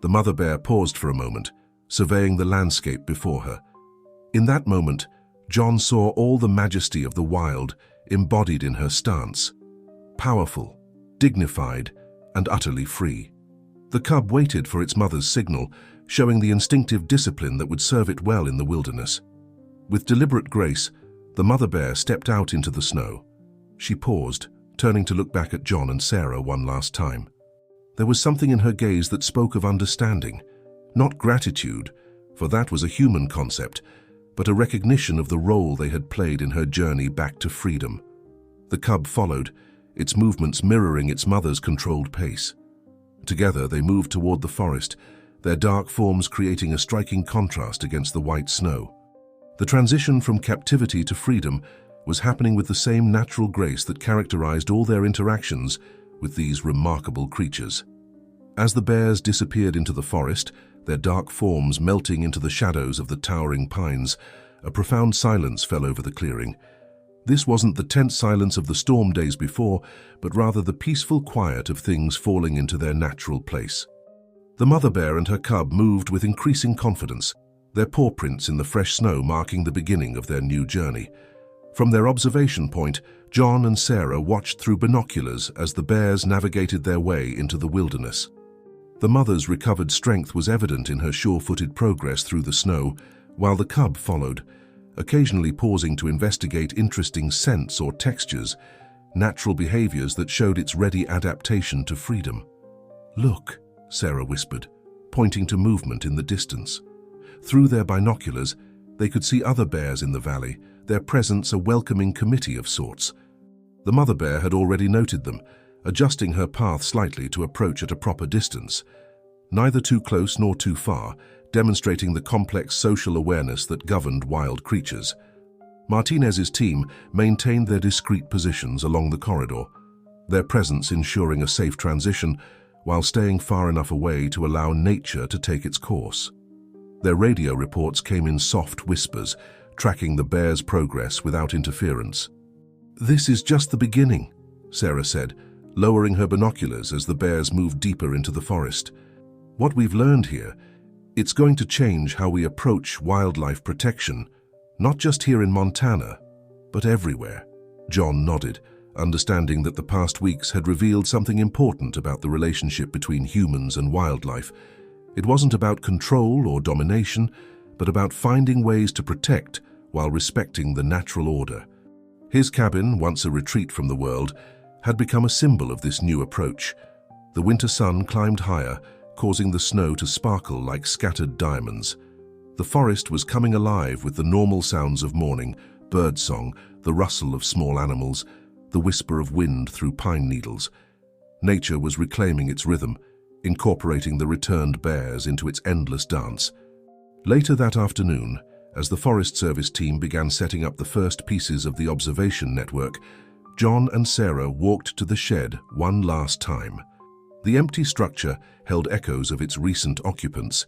The mother bear paused for a moment, surveying the landscape before her. In that moment, John saw all the majesty of the wild embodied in her stance. Powerful, dignified, and utterly free. The cub waited for its mother's signal, showing the instinctive discipline that would serve it well in the wilderness. With deliberate grace, the mother bear stepped out into the snow. She paused, turning to look back at John and Sarah one last time. There was something in her gaze that spoke of understanding, not gratitude, for that was a human concept, but a recognition of the role they had played in her journey back to freedom. The cub followed, its movements mirroring its mother's controlled pace. Together they moved toward the forest, their dark forms creating a striking contrast against the white snow. The transition from captivity to freedom was happening with the same natural grace that characterized all their interactions with these remarkable creatures. As the bears disappeared into the forest, their dark forms melting into the shadows of the towering pines, a profound silence fell over the clearing. This wasn't the tense silence of the storm days before, but rather the peaceful quiet of things falling into their natural place. The mother bear and her cub moved with increasing confidence, their paw prints in the fresh snow marking the beginning of their new journey. From their observation point, John and Sarah watched through binoculars as the bears navigated their way into the wilderness. The mother's recovered strength was evident in her sure-footed progress through the snow, while the cub followed, occasionally pausing to investigate interesting scents or textures, natural behaviors that showed its ready adaptation to freedom. "Look," Sarah whispered, pointing to movement in the distance. Through their binoculars, they could see other bears in the valley, their presence a welcoming committee of sorts. The mother bear had already noted them, adjusting her path slightly to approach at a proper distance, neither too close nor too far, demonstrating the complex social awareness that governed wild creatures. Martinez's team maintained their discreet positions along the corridor, their presence ensuring a safe transition while staying far enough away to allow nature to take its course. Their radio reports came in soft whispers, tracking the bears' progress without interference. "This is just the beginning," Sarah said, lowering her binoculars as the bears moved deeper into the forest. "What we've learned here, it's going to change how we approach wildlife protection, not just here in Montana, but everywhere." John nodded, understanding that the past weeks had revealed something important about the relationship between humans and wildlife. It wasn't about control or domination, but about finding ways to protect while respecting the natural order. His cabin, once a retreat from the world, had become a symbol of this new approach. The winter sun climbed higher, causing the snow to sparkle like scattered diamonds. The forest was coming alive with the normal sounds of morning, birdsong, the rustle of small animals, the whisper of wind through pine needles. Nature was reclaiming its rhythm, incorporating the returned bears into its endless dance. Later that afternoon, as the Forest Service team began setting up the first pieces of the observation network, John and Sarah walked to the shed one last time. The empty structure held echoes of its recent occupants,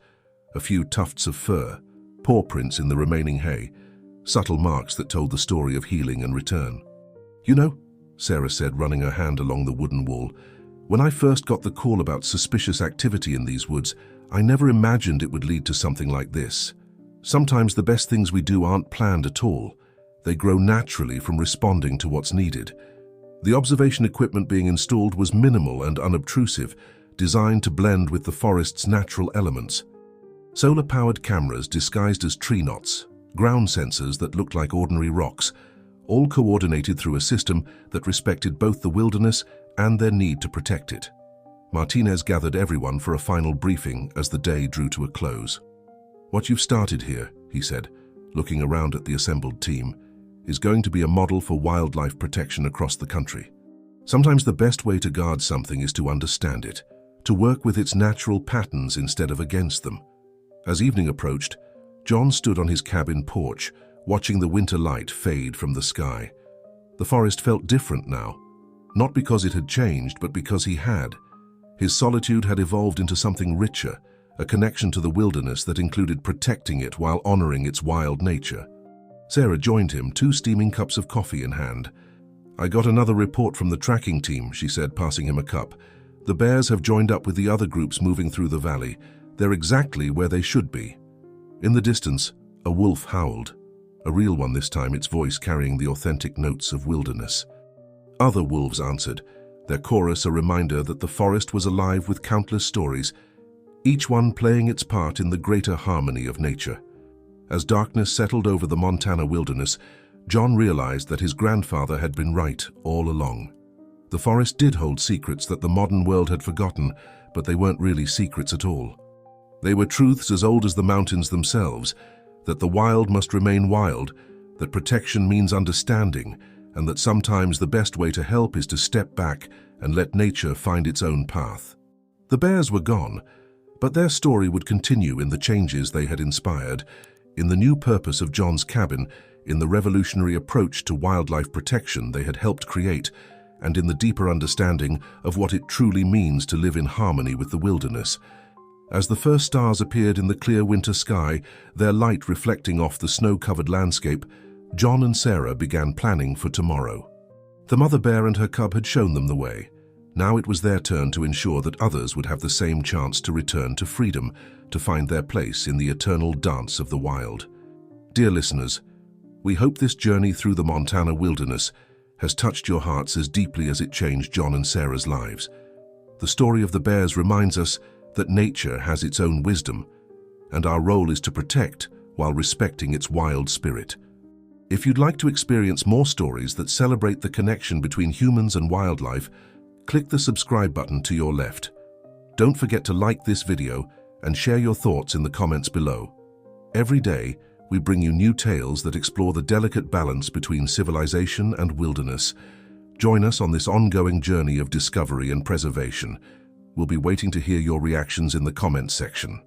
a few tufts of fur, paw prints in the remaining hay, subtle marks that told the story of healing and return. "You know," Sarah said, running her hand along the wooden wall, "when I first got the call about suspicious activity in these woods, I never imagined it would lead to something like this. Sometimes the best things we do aren't planned at all. They grow naturally from responding to what's needed." The observation equipment being installed was minimal and unobtrusive, designed to blend with the forest's natural elements. Solar-powered cameras disguised as tree knots, ground sensors that looked like ordinary rocks, all coordinated through a system that respected both the wilderness and their need to protect it. Martinez gathered everyone for a final briefing as the day drew to a close. "What you've started here," he said, looking around at the assembled team, "is going to be a model for wildlife protection across the country. Sometimes the best way to guard something is to understand it, to work with its natural patterns instead of against them." As evening approached, John stood on his cabin porch, watching the winter light fade from the sky. The forest felt different now, not because it had changed, but because he had. His solitude had evolved into something richer, a connection to the wilderness that included protecting it while honoring its wild nature. Sarah joined him, 2 steaming cups of coffee in hand. "I got another report from the tracking team," she said, passing him a cup. The bears have joined up with the other groups moving through the valley. They're exactly where they should be. In the distance, a wolf howled. A real one this time, its voice carrying the authentic notes of wilderness. Other wolves answered, their chorus a reminder that the forest was alive with countless stories, each one playing its part in the greater harmony of nature. As darkness settled over the Montana wilderness, John realized that his grandfather had been right all along. The forest did hold secrets that the modern world had forgotten, but they weren't really secrets at all. They were truths as old as the mountains themselves, that the wild must remain wild, that protection means understanding, and that sometimes the best way to help is to step back and let nature find its own path. The bears were gone, but their story would continue in the changes they had inspired, in the new purpose of John's cabin, in the revolutionary approach to wildlife protection they had helped create, and in the deeper understanding of what it truly means to live in harmony with the wilderness. As the first stars appeared in the clear winter sky, their light reflecting off the snow-covered landscape, John and Sarah began planning for tomorrow. The mother bear and her cub had shown them the way. Now it was their turn to ensure that others would have the same chance to return to freedom, to find their place in the eternal dance of the wild. Dear listeners, we hope this journey through the Montana wilderness has touched your hearts as deeply as it changed John and Sarah's lives. The story of the bears reminds us that nature has its own wisdom, and our role is to protect while respecting its wild spirit. If you'd like to experience more stories that celebrate the connection between humans and wildlife, click the subscribe button to your left. Don't forget to like this video and share your thoughts in the comments below. Every day, we bring you new tales that explore the delicate balance between civilization and wilderness. Join us on this ongoing journey of discovery and preservation. We'll be waiting to hear your reactions in the comments section.